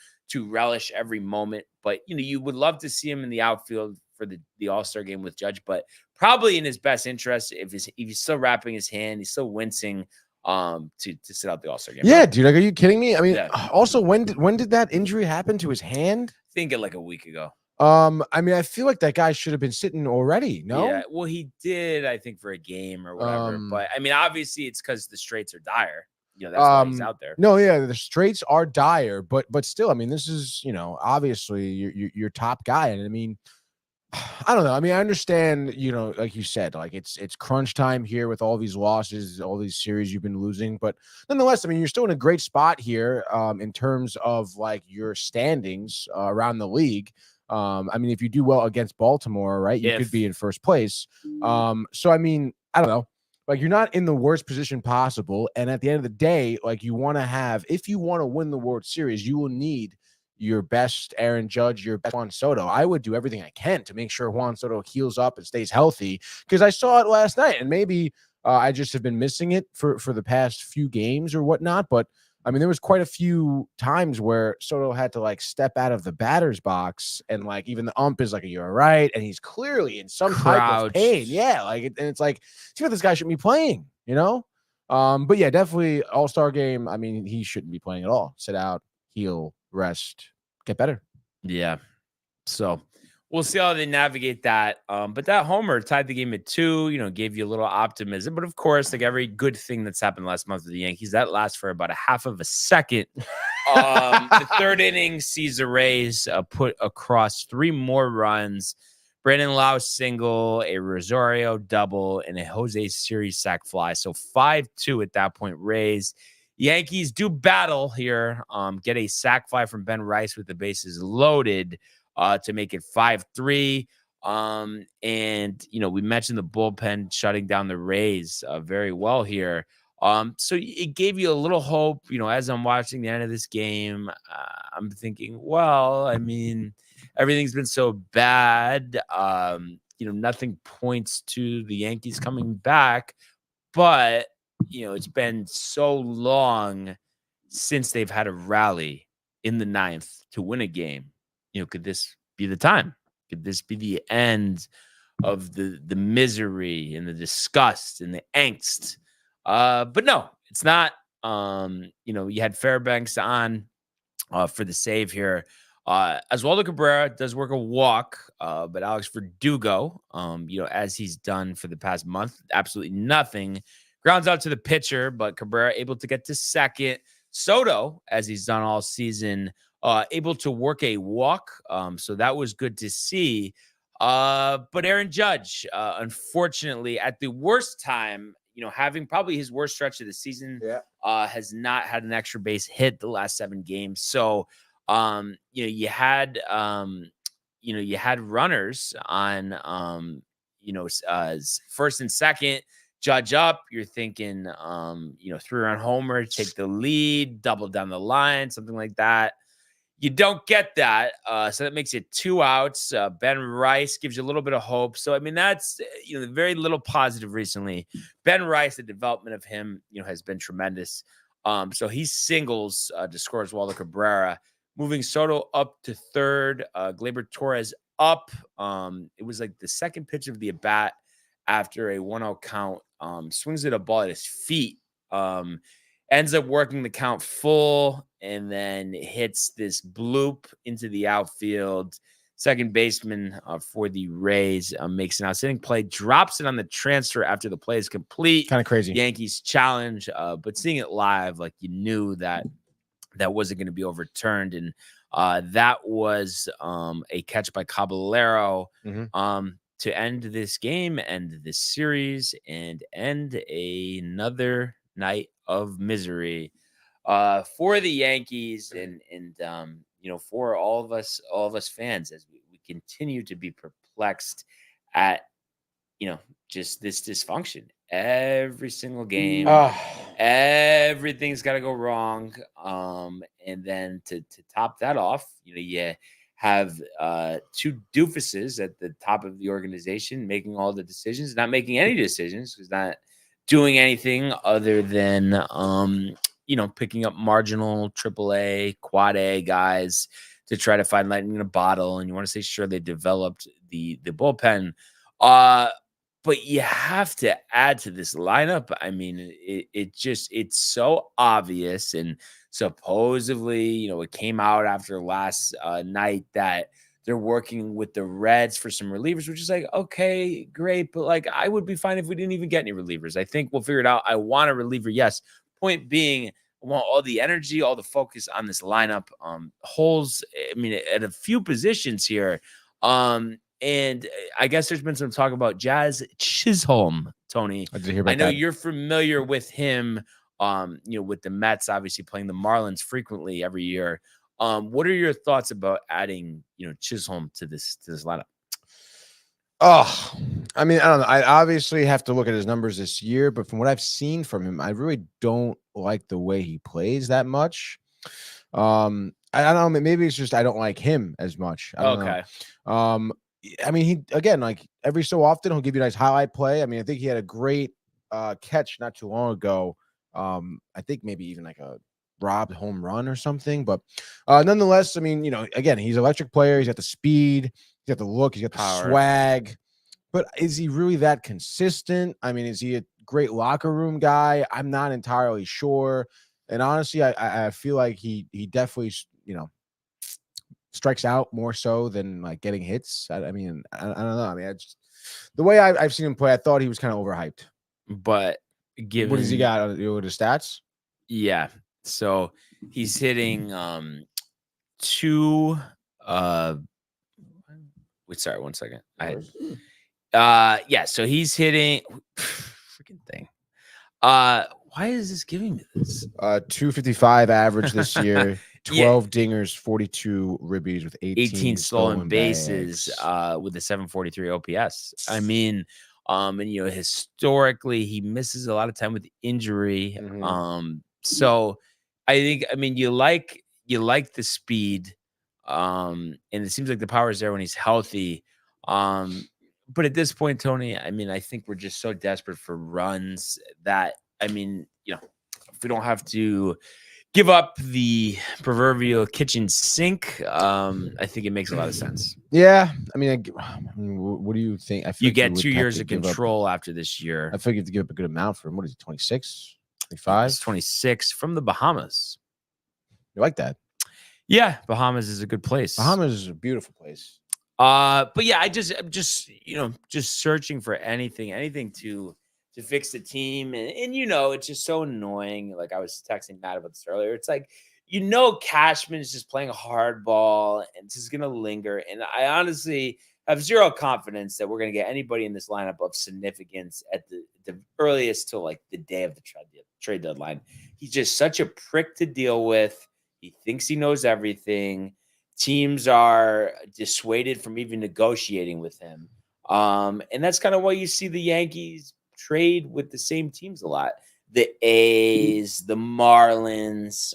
relish every moment, but you would love to see him in the outfield for the All-Star game with Judge, but probably in his best interest if he's still wrapping his hand, he's still wincing to sit out the All-Star game. Yeah, dude, like, are you kidding me? I mean, Yeah. Also, when did that injury happen to his hand? I think like a week ago. I mean, I feel like that guy should have been sitting already. No, Yeah, well, he did, I think, for a game or whatever. But I mean, obviously, it's because the straights are dire. That's why he's out there. No, yeah, the straights are dire, but still, I mean, this is obviously your top guy, and I mean, I don't know. I mean, I understand, like you said, like it's crunch time here with all these losses, all these series you've been losing, but nonetheless, I mean, you're still in a great spot here in terms of like your standings around the league. I mean, if you do well against Baltimore, right, you could be in first place. So I mean, I don't know. Like, you're not in the worst position possible. And at the end of the day, like, you want to have, if you want to win the World Series, you will need your best Aaron Judge, your best Juan Soto. I would do everything I can to make sure Juan Soto heals up and stays healthy, because I saw it last night, and maybe I just have been missing it for the past few games or whatnot. But I mean, there was quite a few times where Soto had to like step out of the batter's box, and like even the ump is like, "You're all right," and he's clearly in some type of pain. Yeah, like, and it's like, see what this guy shouldn't be playing, But yeah, definitely All-Star game. I mean, he shouldn't be playing at all. Sit out, heal, rest, get better. Yeah. So we'll see how they navigate that. But that homer tied the game at 2, gave you a little optimism. But of course, like every good thing that's happened last month with the Yankees, that lasts for about a half of a second. The third inning sees the Rays put across 3 more runs. Brandon Lau single, a Rosario double, and a Jose Siri sac fly. So 5-2 at that point, Rays. Yankees do battle here, get a sac fly from Ben Rice with the bases loaded to make it 5-3. And, we mentioned the bullpen shutting down the Rays very well here. So it gave you a little hope, as I'm watching the end of this game. I'm thinking, well, I mean, everything's been so bad. Nothing points to the Yankees coming back, but it's been so long since they've had a rally in the 9th to win a game. Could this be the time? Could this be the end of the misery and the disgust and the angst? But no, it's not. You had Fairbanks on for the save here. Oswaldo Cabrera does work a walk, but Alex Verdugo, as he's done for the past month, absolutely nothing. Grounds out to the pitcher, but Cabrera able to get to second. Soto, as he's done all season, able to work a walk. So that was good to see. But Aaron Judge, unfortunately, at the worst time, having probably his worst stretch of the season, has not had an extra base hit the last 7 games. So, you had runners on, first and second. Judge up, you're thinking, 3-run homer, take the lead, double down the line, something like that. You don't get that, so that makes it 2 outs. Ben Rice gives you a little bit of hope. So, I mean, that's, very little positive recently. Ben Rice, the development of him, has been tremendous. So he singles to score Oswaldo Cabrera, moving Soto up to third. Gleyber Torres up. It was like the second pitch of the at-bat after a 1-0 count. Swings at a ball at his feet. ends up working the count full and then hits this bloop into the outfield. Second baseman for the Rays makes an outstanding play, drops it on the transfer after the play is complete. Kind of crazy. Yankees challenge, but seeing it live, like you knew that wasn't going to be overturned. And that was a catch by Caballero to end this game, end this series, and end another night of misery for the Yankees and for all of us fans as we continue to be perplexed at just this dysfunction every single game. Everything's got to go wrong. And then to top that off, you have two doofuses at the top of the organization making all the decisions, not making any decisions, who's not doing anything other than picking up marginal AAA, quad A guys to try to find lightning in a bottle. And you want to say, sure, they developed the bullpen. But you have to add to this lineup. I mean, it's so obvious. And supposedly, it came out after last night that they're working with the Reds for some relievers, which is like, okay, great. But like, I would be fine if we didn't even get any relievers. I think we'll figure it out. I want a reliever. Yes. Point being, I want all the energy, all the focus on this lineup. Holes, I mean, at a few positions here. And I guess there's been some talk about Jazz Chisholm, Tony. I know you're familiar with him, with the Mets, obviously playing the Marlins frequently every year. What are your thoughts about adding, Chisholm to this lineup? Oh, I mean, I don't know. I obviously have to look at his numbers this year, but from what I've seen from him, I really don't like the way he plays that much. I don't know. Maybe it's just I don't like him as much. I don't know. I mean, he again, like every so often, he'll give you a nice highlight play. I mean, I think he had a great catch not too long ago. I think maybe even like a robbed home run or something. But nonetheless, I mean, again, he's an electric player. He's got the speed. He's got the look. He's got the power, swag. But is he really that consistent? I mean, is he a great locker room guy? I'm not entirely sure. And honestly, I feel like he definitely, strikes out more so than like getting hits. I mean, I don't know. I mean, the way I've seen him play, I thought he was kind of overhyped. But given what does he got with his stats? Yeah, so he's hitting two. Wait, sorry, 1 second. So he's hitting freaking thing. Why is this giving me this? 255 average this year. 12 dingers, 42 ribbies with 18 stolen bases with a 743 OPS. I mean, and historically he misses a lot of time with injury. So I think, I mean, you like the speed, and it seems like the power is there when he's healthy. But at this point, Tony, I mean, I think we're just so desperate for runs that, I mean, if we don't have to give up the proverbial kitchen sink, I think it makes a lot of sense. Yeah. I mean, what do you think? I feel you get 2 years of control after this year. I feel you have to give up a good amount for him. What is he, 26, 25? He's 26 from the Bahamas. You like that? Yeah. Bahamas is a good place. Bahamas is a beautiful place. But yeah, I'm just searching for anything to fix the team. And it's just so annoying. Like I was texting Matt about this earlier. It's like, Cashman is just playing a hard ball and it's just going to linger. And I honestly have zero confidence that we're going to get anybody in this lineup of significance at the earliest till like the day of the trade deadline. He's just such a prick to deal with. He thinks he knows everything. Teams are dissuaded from even negotiating with him. And that's kind of why you see the Yankees trade with the same teams a lot. The A's, the Marlins,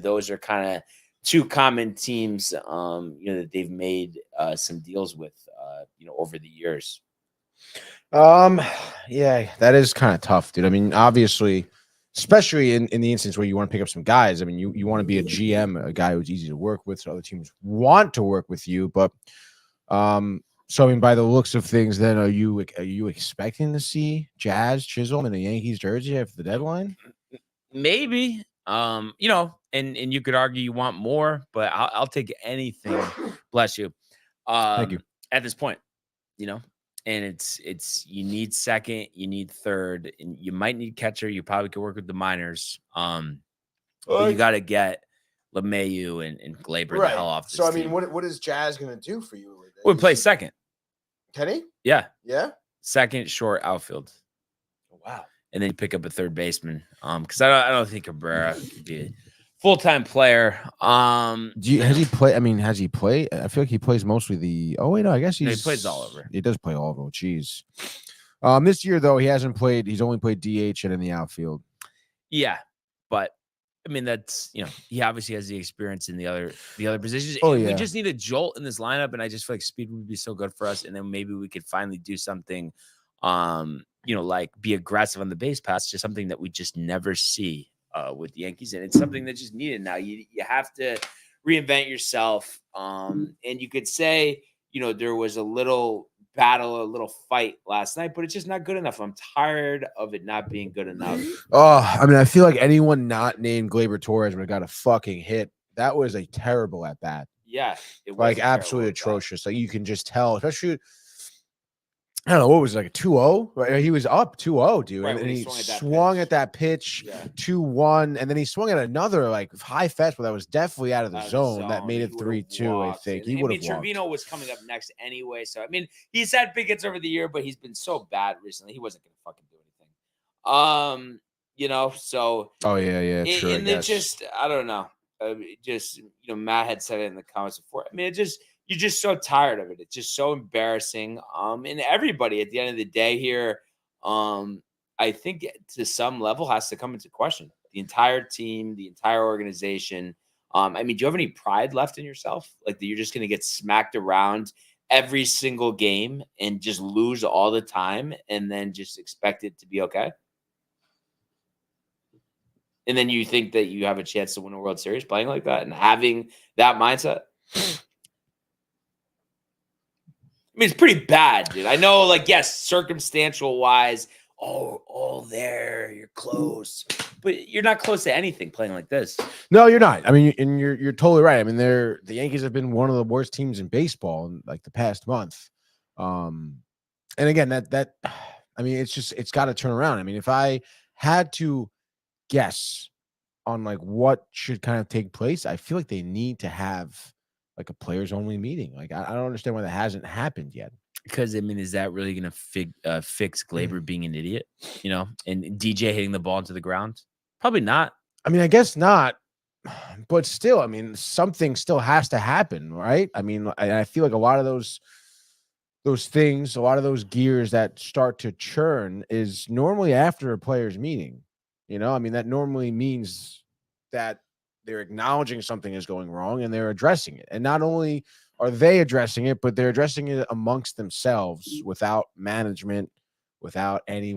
those are kind of two common teams, that they've made some deals with, over the years. Yeah, that is kind of tough, dude. I mean, obviously, especially in the instance where you want to pick up some guys. I mean, you want to be a GM, a guy who's easy to work with, so other teams want to work with you. But so I mean, by the looks of things, then are you expecting to see Jazz Chisholm in a Yankees jersey after the deadline? maybe. And you could argue you want more, but I'll take anything. Bless you. Thank you. At this point, and it's you need second, you need third, and you might need catcher. You probably could work with the minors. But you got to get LeMahieu and Glaber the hell off this So, team. what is Jazz going to do for you? We'll play second. Can he? Yeah. Yeah? Second, short, outfield. Wow. And then you pick up a third baseman. Because I don't think Cabrera could be a full-time player. Has he played? I mean, has he played? I feel like he plays mostly the. Oh wait, no, I guess he plays all over. He does play all over. Jeez. This year though, he hasn't played. He's only played DH and in the outfield. Yeah, but I mean that's he obviously has the experience in the other positions. Oh We just need a jolt in this lineup, and I just feel like speed would be so good for us, and then maybe we could finally do something. Like be aggressive on the base pass, just something that we just never see with the Yankees. And it's something that's just needed now. You have to reinvent yourself. And you could say, there was a little battle, a little fight last night, but it's just not good enough. I'm tired of it not being good enough. Oh, I mean, I feel like anyone not named Glaber Torres would have got a fucking hit. That was a terrible at bat. Yeah. It was like absolutely atrocious. Like you can just tell, especially I don't know what was it, like a 2-0, right? He was up 2-0, dude. Right, and he swung at that pitch 2-1, and then he swung at another like high fastball that was definitely out of the zone that made it 3-2. I think he would have walked. Trevino was coming up next anyway, so I mean he's had big hits over the year, but he's been so bad recently. He wasn't gonna fucking do anything. So oh yeah, true. And it just I don't know. Matt had said it in the comments before. I mean, you're just so tired of it. It's just so embarrassing. And everybody at the end of the day here, I think to some level has to come into question. The entire team, the entire organization. Do you have any pride left in yourself? Like that you're just going to get smacked around every single game and just lose all the time and then just expect it to be okay? And then you think that you have a chance to win a World Series playing like that and having that mindset? I mean, it's pretty bad, dude. I know, yes, circumstantial wise, there, you're close. But you're not close to anything playing like this. No, you're not. I mean, and you're totally right. I mean, the Yankees have been one of the worst teams in baseball in the past month. And again, that I mean, it's got to turn around. I mean, if I had to guess on what should kind of take place, I feel like they need to have a players only meeting. I don't understand why that hasn't happened yet. Because is that really going to fix Glaber being an idiot? And DJ hitting the ball into the ground? Probably not. I mean, I guess not. But still, I mean, something still has to happen, right? I mean, I feel like a lot of those things, a lot of those gears that start to churn is normally after a players meeting. I mean, that normally means that they're acknowledging something is going wrong and they're addressing it. And not only are they addressing it, but they're addressing it amongst themselves without management, without any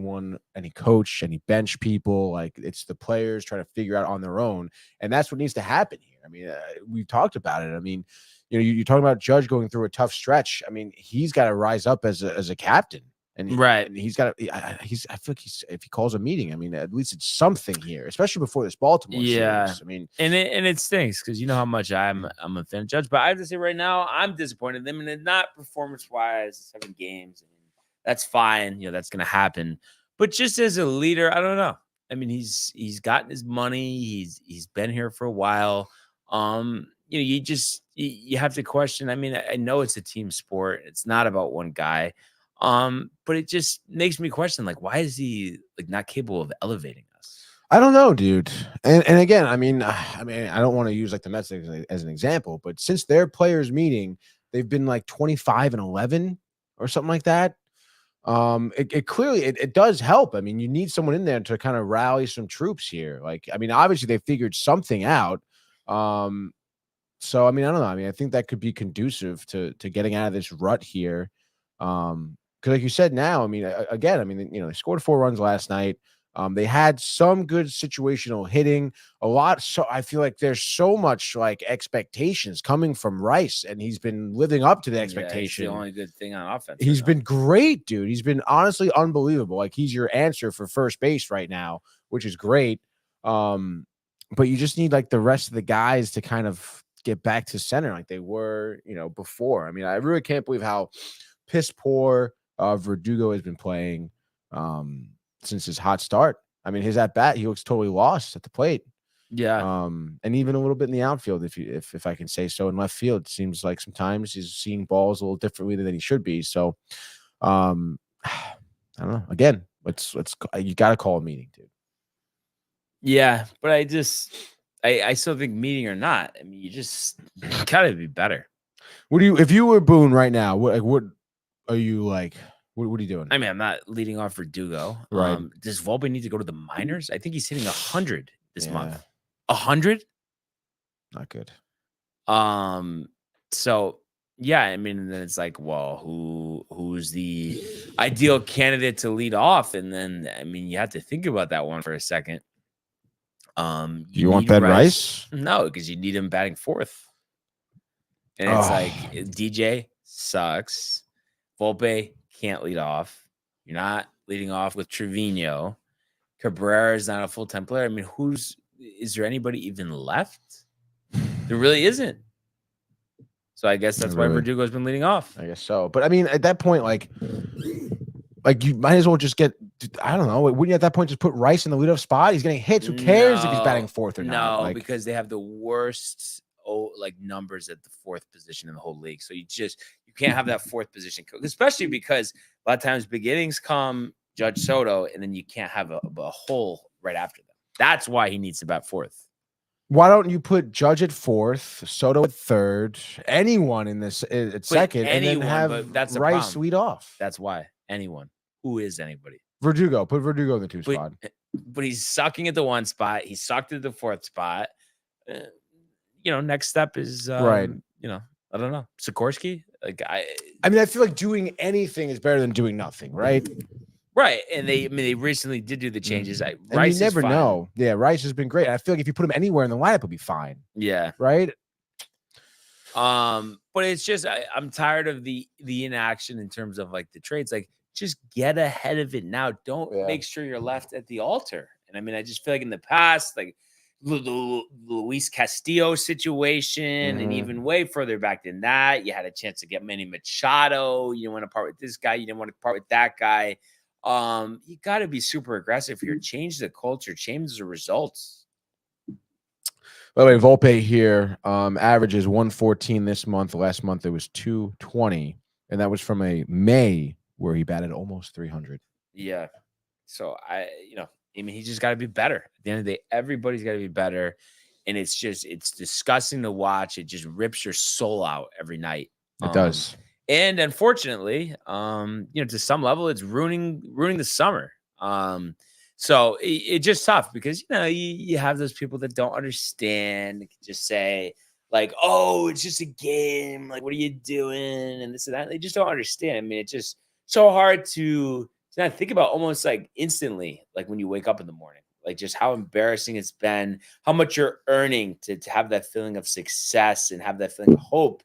coach, any bench people. It's the players trying to figure out on their own. And that's what needs to happen here. I mean, we've talked about it. I mean, you're talking about Judge going through a tough stretch. I mean, he's got to rise up as a captain. And he's got to. I feel like if he calls a meeting, I mean, at least it's something here, especially before this Baltimore series. I mean, and it stinks because you know how much I'm a fan of Judge, but I have to say right now I'm disappointed in them, and not performance wise. 7 games, I mean, that's fine. That's going to happen, but just as a leader, I don't know. I mean, he's gotten his money. He's been here for a while. You have to question. I mean, I know it's a team sport. It's not about one guy. But it just makes me question, why is he not capable of elevating us? I don't know, dude. And again, I mean, I don't want to use the Mets as an example, but since their players meeting, they've been 25-11 or something like that. It clearly it does help. I mean, you need someone in there to kind of rally some troops here. Obviously they figured something out. So I mean, I don't know. I mean, I think that could be conducive to getting out of this rut here. Because like you said now, I mean, again, they scored 4 runs last night. They had some good situational hitting, a lot. So I feel like there's so much expectations coming from Rice, and he's been living up to the expectation. He's the only good thing on offense. He's been great, dude. He's been honestly unbelievable. He's your answer for first base right now, which is great. But you just need like the rest of the guys to kind of get back to center like they were, before. I mean, I really can't believe how piss poor Verdugo has been playing since his hot start. I mean, his at bat, he looks totally lost at the plate. Yeah. And even a little bit in the outfield, if I can say so. In left field, it seems like sometimes he's seeing balls a little differently than he should be. So, I don't know. Again, you got to call a meeting, dude. Yeah, but I still think meeting or not, I mean, you gotta be better. If you were Boone right now, what are you like? What are you doing? I mean, I'm not leading off Verdugo. Right. Does Volpe need to go to the minors? I think he's hitting 100 this month. Yeah. 100? Not good. So yeah, I mean, and then it's like, well, who's the ideal candidate to lead off? And then I mean, you have to think about that one for a second. You want Ben Rice? No, because you need him batting fourth. And it's like DJ sucks. Volpe can't lead off. You're not leading off with Trevino. Cabrera is not a full-time player. I mean, is there anybody even left? There really isn't. So I guess that's why Verdugo's been leading off. I guess so. But I mean, at that point, like you might as well just get, I don't know, wouldn't you at that point just put Rice in the leadoff spot? He's getting hits. Who cares if he's batting fourth or not? No, because they have the worst numbers at the fourth position in the whole league. So you can't have that fourth position, especially because a lot of times beginnings come Judge Soto, and then you can't have a hole right after them. That's why he needs to bat fourth. Why don't you put Judge at fourth, Soto at third, anyone in this at second, and then have Rice lead off? That's why. Anyone. Who is anybody? Verdugo. Put Verdugo in the two spot. But he's sucking at the one spot. He sucked at the fourth spot. Next step is right. I don't know. Sikorsky? I mean, I feel like doing anything is better than doing nothing, right? Right. And they recently did do the changes. Rice, you never know. Yeah, Rice has been great. I feel like if you put him anywhere in the lineup, it'll be fine. Yeah. Right. But it's just I'm tired of the inaction in terms of like the trades. Like, just get ahead of it now. Don't make sure you're left at the altar. And I mean, I just feel like in the past, like the Luis Castillo situation, and even way further back than that, you had a chance to get Manny Machado. You didn't want to part with this guy. You didn't want to part with that guy. You got to be super aggressive here. Change the culture. Change the results. By the way, Volpe here averages 114 this month. Last month it was 220, and that was from a May where he batted almost 300. Yeah. So I mean, he just got to be better. At the end of the day, everybody's got to be better. And it's disgusting to watch. It just rips your soul out every night. It does. And unfortunately, to some level, it's ruining the summer. So it's just tough because, you have those people that don't understand. They can just say like, oh, it's just a game. Like, what are you doing? And this and that. They just don't understand. I mean, it's just so hard to not think about almost like instantly, like when you wake up in the morning, like just how embarrassing it's been, how much you're earning to have that feeling of success and have that feeling of hope.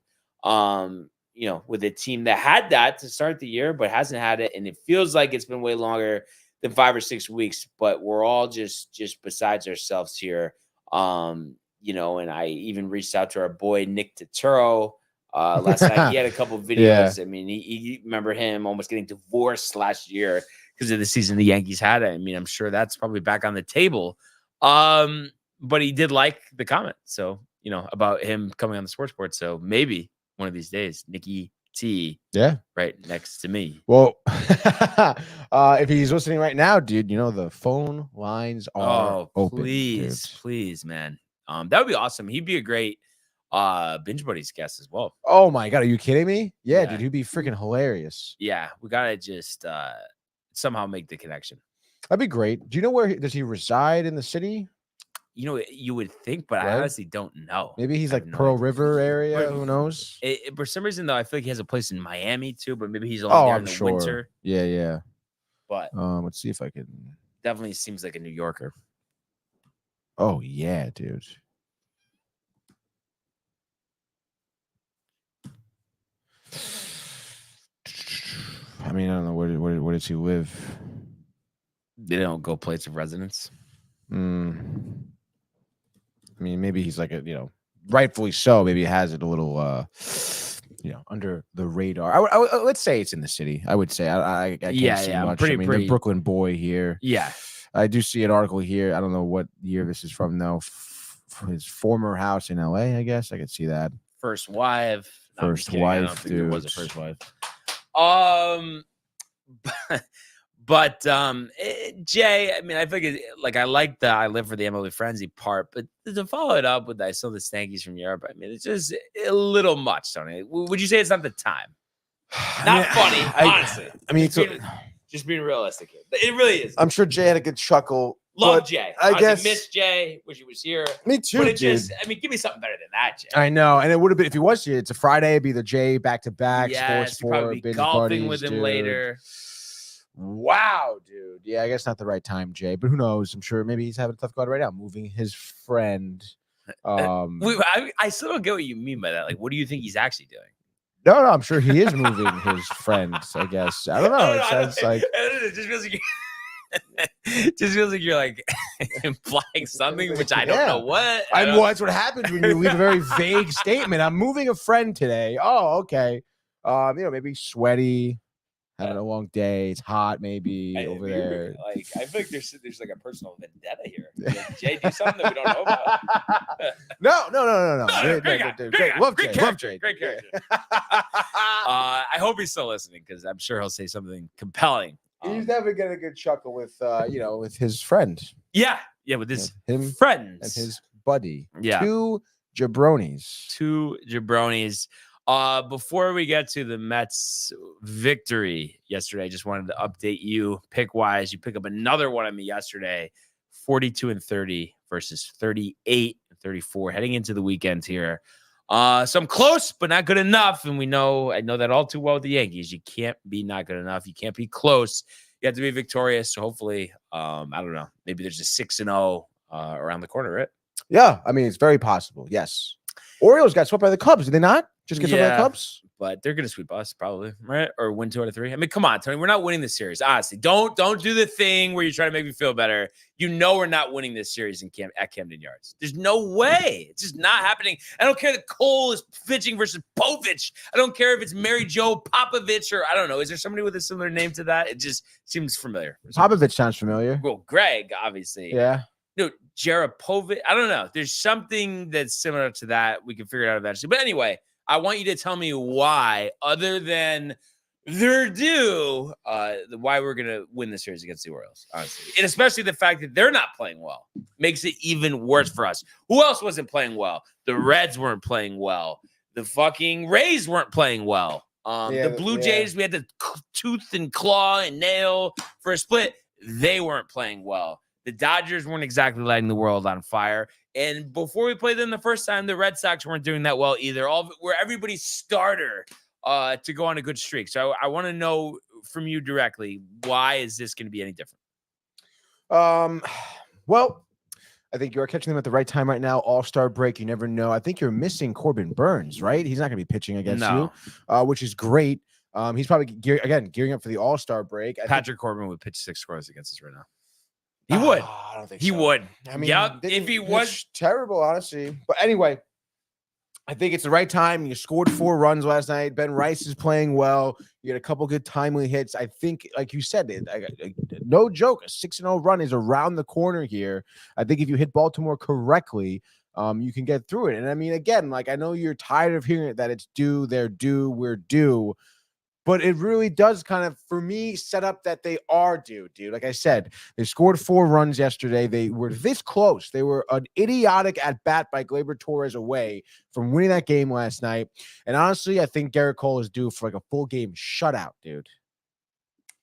With a team that had that to start the year, but hasn't had it. And it feels like it's been way longer than 5 or 6 weeks, but we're all just besides ourselves here. And I even reached out to our boy, Nick Turturro, last night. He had a couple of videos. Yeah. I mean, he remember him almost getting divorced last year because of the season the Yankees had. I mean, I'm sure that's probably back on the table. But he did like the comment. So, about him coming on the sports board. So maybe one of these days, Nicky T. Yeah. Right next to me. Well, if he's listening right now, dude, the phone lines are open. Please, man. That would be awesome. He'd be a great Binge Buddies guest as well. Oh my God. Are you kidding me? Yeah, dude, he'd be freaking hilarious. Yeah. We got to just somehow make the connection. That'd be great. Do you know does he reside in the city? You would think, but I honestly don't know. Maybe he's like Pearl River area. Who knows? For some reason, though, I feel like he has a place in Miami too, but maybe he's only there in the winter. Yeah. But let's see if I can. Definitely seems like a New Yorker. Oh yeah, dude. I mean, I don't know where does he live? They don't go place of residence. I mean, maybe he's like rightfully so. Maybe he has it a little, under the radar. Let's say it's in the city. I would say I can't see much. Pretty. The Brooklyn boy here. Yeah. I do see an article here. I don't know what year this is from though. His former house in LA, I guess I could see that. First wife. No, first wife. I don't think there was a dude. first wife. But Jay, I mean, I think I like the I live for the MLB frenzy part, but to follow it up with I saw the Stankies from Europe, I mean, it's just a little much, Tony. Would you say it's not the time? Not funny, honestly. I mean, just being realistic here. It really is. I'm sure Jay had a good chuckle. Love Jay. I guess miss Jay. Wish he was here. Me too. But give me something better than that, Jay. I know, and it would have been if he was here. It's a Friday. It'd be the Jay back to back. Yes, sports probably be golfing with him later. Wow, dude. Yeah, I guess not the right time, Jay. But who knows? I'm sure maybe he's having a tough go right now, moving his friend. I still don't get what you mean by that. Like, what do you think he's actually doing? No, I'm sure he is moving his friends. I guess I don't know. It sounds like it just feels like you're like implying something, which I don't know what. Well, that's what happens when you leave a very vague statement. I'm moving a friend today. Oh, okay. Maybe sweaty. Having a long day. It's hot, maybe over there. Like I feel like there's like a personal vendetta here. Like, Jay, do something that we don't know about. No. Great. Love Jay. Great character. I hope he's still listening because I'm sure he'll say something compelling. He's never getting a good chuckle with with his friend. Yeah, with his and friends his buddy. Yeah, two jabronis. Before we get to the Mets victory yesterday, I just wanted to update you pick wise. You pick up another one on me yesterday, 42-30 versus 38-34 heading into the weekend here. So I'm close, but not good enough. And I know that all too well with the Yankees. You can't be not good enough. You can't be close. You have to be victorious. So hopefully, I don't know, maybe there's a 6-0 around the corner, right? Yeah. I mean, it's very possible. Yes. Orioles got swept by the Cubs. Did they not? Just get swept by the Cubs? But they're going to sweep us probably, right? Or win 2 out of 3. I mean, come on, Tony. We're not winning this series. Honestly, don't do the thing where you try to make me feel better. You know we're not winning this series at Camden Yards. There's no way. It's just not happening. I don't care that Cole is pitching versus Povich. I don't care if it's Mary Jo Popovich or I don't know. Is there somebody with a similar name to that? It just seems familiar. Popovich sounds familiar. Well, Greg, obviously. Yeah. No, Jarapovic. I don't know. There's something that's similar to that. We can figure it out eventually. But anyway, I want you to tell me why, other than they're due, why we're going to win the series against the Orioles, honestly. And especially the fact that they're not playing well makes it even worse for us. Who else wasn't playing well? The Reds weren't playing well. The fucking Rays weren't playing well. The Blue Jays, we had to tooth and claw and nail for a split. They weren't playing well. The Dodgers weren't exactly lighting the world on fire. And before we played them the first time, the Red Sox weren't doing that well either. We're everybody's starter to go on a good streak. So I want to know from you directly, why is this going to be any different? Well, I think you're catching them at the right time right now. All-star break. You never know. I think you're missing Corbin Burns, right? He's not going to be pitching against you, which is great. He's probably gearing up for the All-Star break. Patrick Corbin would pitch 6 scores against us right now. He would. I don't think he so. would. I mean, if he was terrible, honestly. But anyway, I think it's the right time. You scored 4 runs last night. Ben Rice is playing well. You had a couple good timely hits. I think, like you said, no joke, a 6-0 run is around the corner here. I think if you hit Baltimore correctly, you can get through it. And I mean, again, like I know you're tired of hearing it, that it's due, they're due, we're due. But it really does kind of, for me, set up that they are due, dude. Like I said, they scored 4 runs yesterday. They were this close. They were an idiotic at-bat by Gleyber Torres away from winning that game last night. And honestly, I think Garrett Cole is due for like a full game shutout, dude.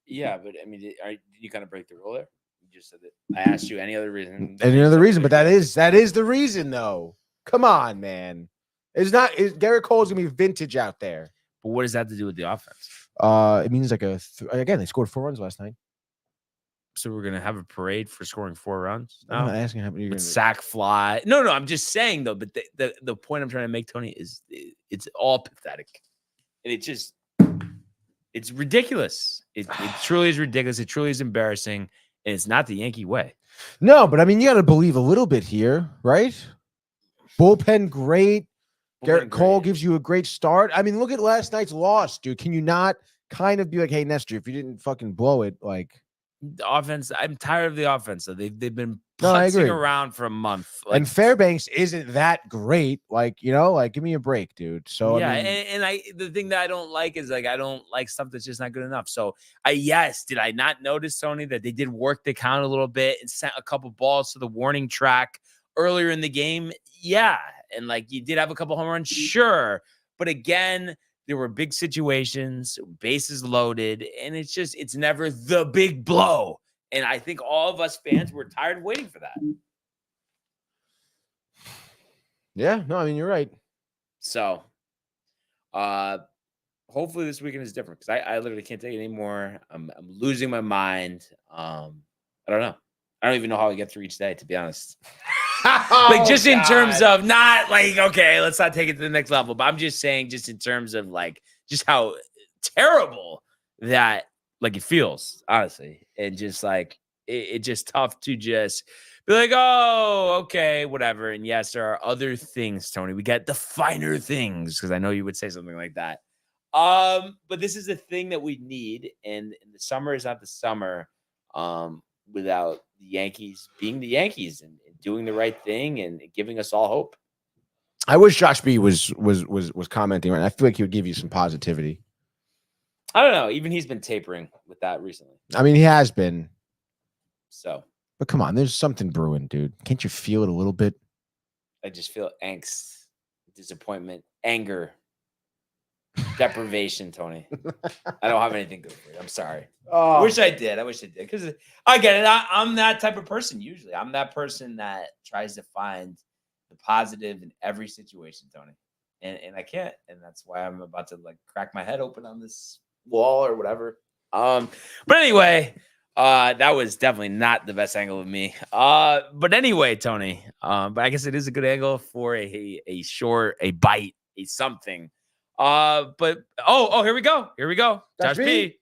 Yeah, but I mean, did you kind of break the rule there? You just said that. I asked you any other reason. Any other reason, but that is the reason, though. Come on, man. Garrett Cole's going to be vintage out there. But what does that have to do with the offense? It means like again, they scored 4 runs last night. So we're gonna have a parade for scoring 4 runs. I'm not asking how many sack fly. No, I'm just saying though. But the point I'm trying to make, Tony, is it's all pathetic, and it's ridiculous. It truly is ridiculous. It truly is embarrassing. and it's not the Yankee way. No, but I mean, you got to believe a little bit here, right? Bullpen great. Garrett Cole gives you a great start. I mean, look at last night's loss, dude. Can you not kind of be like, hey, Nestor, if you didn't fucking blow it, like the offense, I'm tired of the offense. So they've been I putzing agree. around for a month. And Fairbanks isn't that great. Like, like give me a break, dude. So yeah, I mean, and the thing that I don't like is like I don't like stuff that's just not good enough. So did I not notice, Tony, that they did work the count a little bit and sent a couple balls to the warning track earlier in the game? Yeah. And like you did have a couple home runs, sure. But again, there were big situations, bases loaded, and it's never the big blow. And I think all of us fans were tired of waiting for that. yeah, no, I mean, you're right. So hopefully this weekend is different because I literally can't take it anymore. I'm losing my mind. I don't know. I don't even know how I get through each day, to be honest. Like just in terms of not like, okay, let's not take it to the next level, but I'm just saying just in terms of like just how terrible that like it feels, honestly. And just like it's just tough to just be like, oh, okay, whatever. And yes, there are other things, Tony. We got the finer things, because I know you would say something like that. But this is the thing that we need, and the summer is not the summer without the Yankees being the Yankees and doing the right thing and giving us all hope. I wish Josh B was commenting right now. I feel like he would give you some positivity. I don't know. Even he's been tapering with that recently. I mean, he has been. So, but come on, there's something brewing, dude. Can't you feel it a little bit? I just feel angst, disappointment, anger, deprivation, Tony. I don't have anything good for you. I'm sorry. I wish I did. Because I get it. I'm that type of person usually. I'm that person that tries to find the positive in every situation, Tony. And I can't. And that's why I'm about to like crack my head open on this wall or whatever. But anyway, that was definitely not the best angle of me. But anyway, Tony, but I guess it is a good angle for a short, a bite, a something. But here we go. Josh B.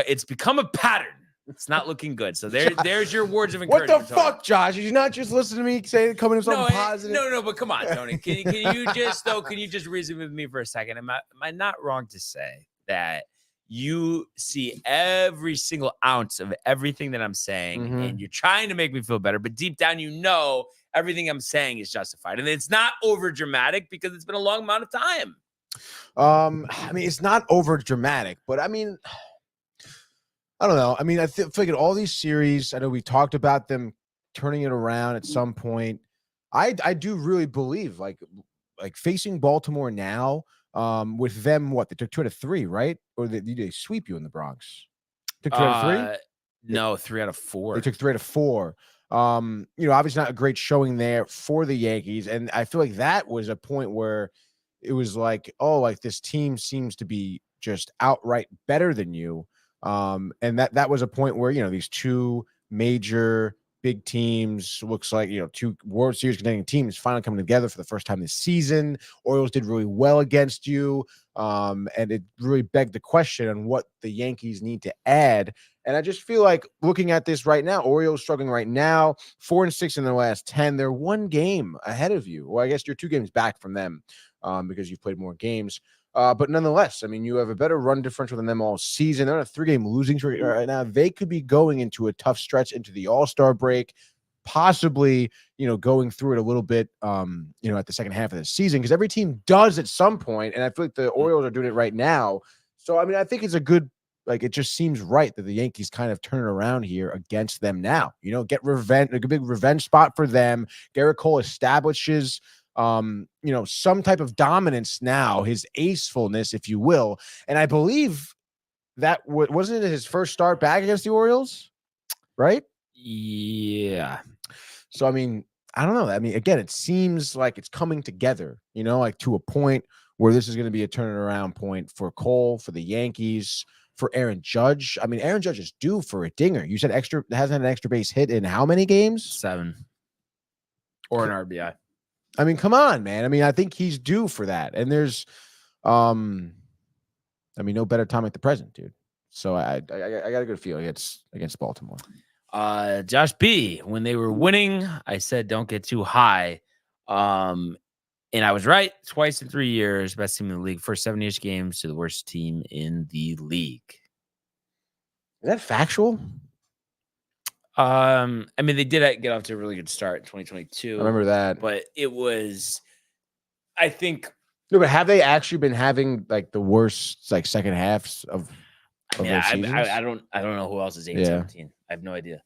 It's become a pattern. It's not looking good. So there's your words of encouragement. What the fuck, Josh? Did you not just listen to me say coming to something positive? No, but come on, Tony. Can you just reason with me for a second? Am I not wrong to say that you see every single ounce of everything that I'm saying, and you're trying to make me feel better, but deep down you know everything I'm saying is justified, and it's not over dramatic because it's been a long amount of time. I mean, it's not over dramatic, but I mean, I don't know. I mean, I figured all these series, I know we talked about them turning it around at some point. I do really believe like facing Baltimore now, with them, what they took 2 out of 3, right? Or did they sweep you in the Bronx? Took 2 out of 3? No, 3 out of 4. They took 3 out of 4. Obviously not a great showing there for the Yankees, and I feel like that was a point where it was like, oh, like this team seems to be just outright better than you. And that was a point where, these 2 major big teams, looks like, 2 World Series contending teams finally coming together for the first time this season. Orioles did really well against you. And it really begged the question on what the Yankees need to add. And I just feel like looking at this right now, Orioles struggling right now, 4-6 in their last 10. They're 1 game ahead of you. Well, I guess you're 2 games back from them, because you've played more games. But nonetheless, I mean, you have a better run differential than them all season. They're on a 3-game losing streak right now. They could be going into a tough stretch into the All-Star break, possibly, going through it a little bit, at the second half of the season, because every team does at some point, and I feel like the Orioles are doing it right now. So, I mean, I think it's a good, it just seems right that the Yankees kind of turn it around here against them now. Get revenge, a big revenge spot for them. Garrett Cole establishes some type of dominance now, his acefulness, if you will. And I believe that wasn't it his first start back against the Orioles, right? Yeah. So, I mean, I don't know. I mean, again, it seems like it's coming together, like to a point where this is going to be a turning around point for Cole, for the Yankees, for Aaron Judge. I mean, Aaron Judge is due for a dinger. You said hasn't had an extra base hit in how many games? 7. Or an RBI. I mean, come on, man. I mean, I think he's due for that. And there's, no better time like the present, dude. So I got a good feeling against Baltimore. Josh B, when they were winning, I said don't get too high. And I was right twice in 3 years. Best team in the league. First 70-ish games to the worst team in the league. Is that factual? I mean, they did get off to a really good start in 2022. I remember that. But it was, I think. No, but have they actually been having like the worst like second halves of their seasons? I don't know who else is 8-17. I have no idea.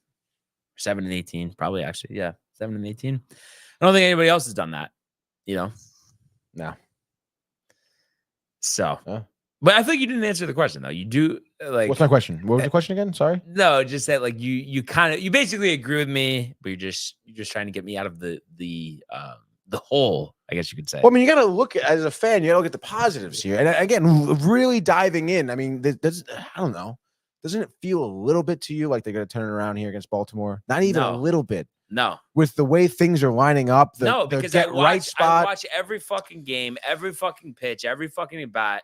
7-18, probably actually. Yeah, 7-18. I don't think anybody else has done that. No. So, but I think you didn't answer the question though. You do like. What's my question? What was the question again? Sorry. No, just that like you basically agree with me, but you're just trying to get me out of the hole, I guess you could say. Well, I mean, you got to look as a fan. You got to look at the positives here, and again, really diving in. I mean, I don't know. Doesn't it feel a little bit to you like they're going to turn it around here against Baltimore? Not even a little bit. No. With the way things are lining up, because I watch every fucking game, every fucking pitch, every fucking at bat.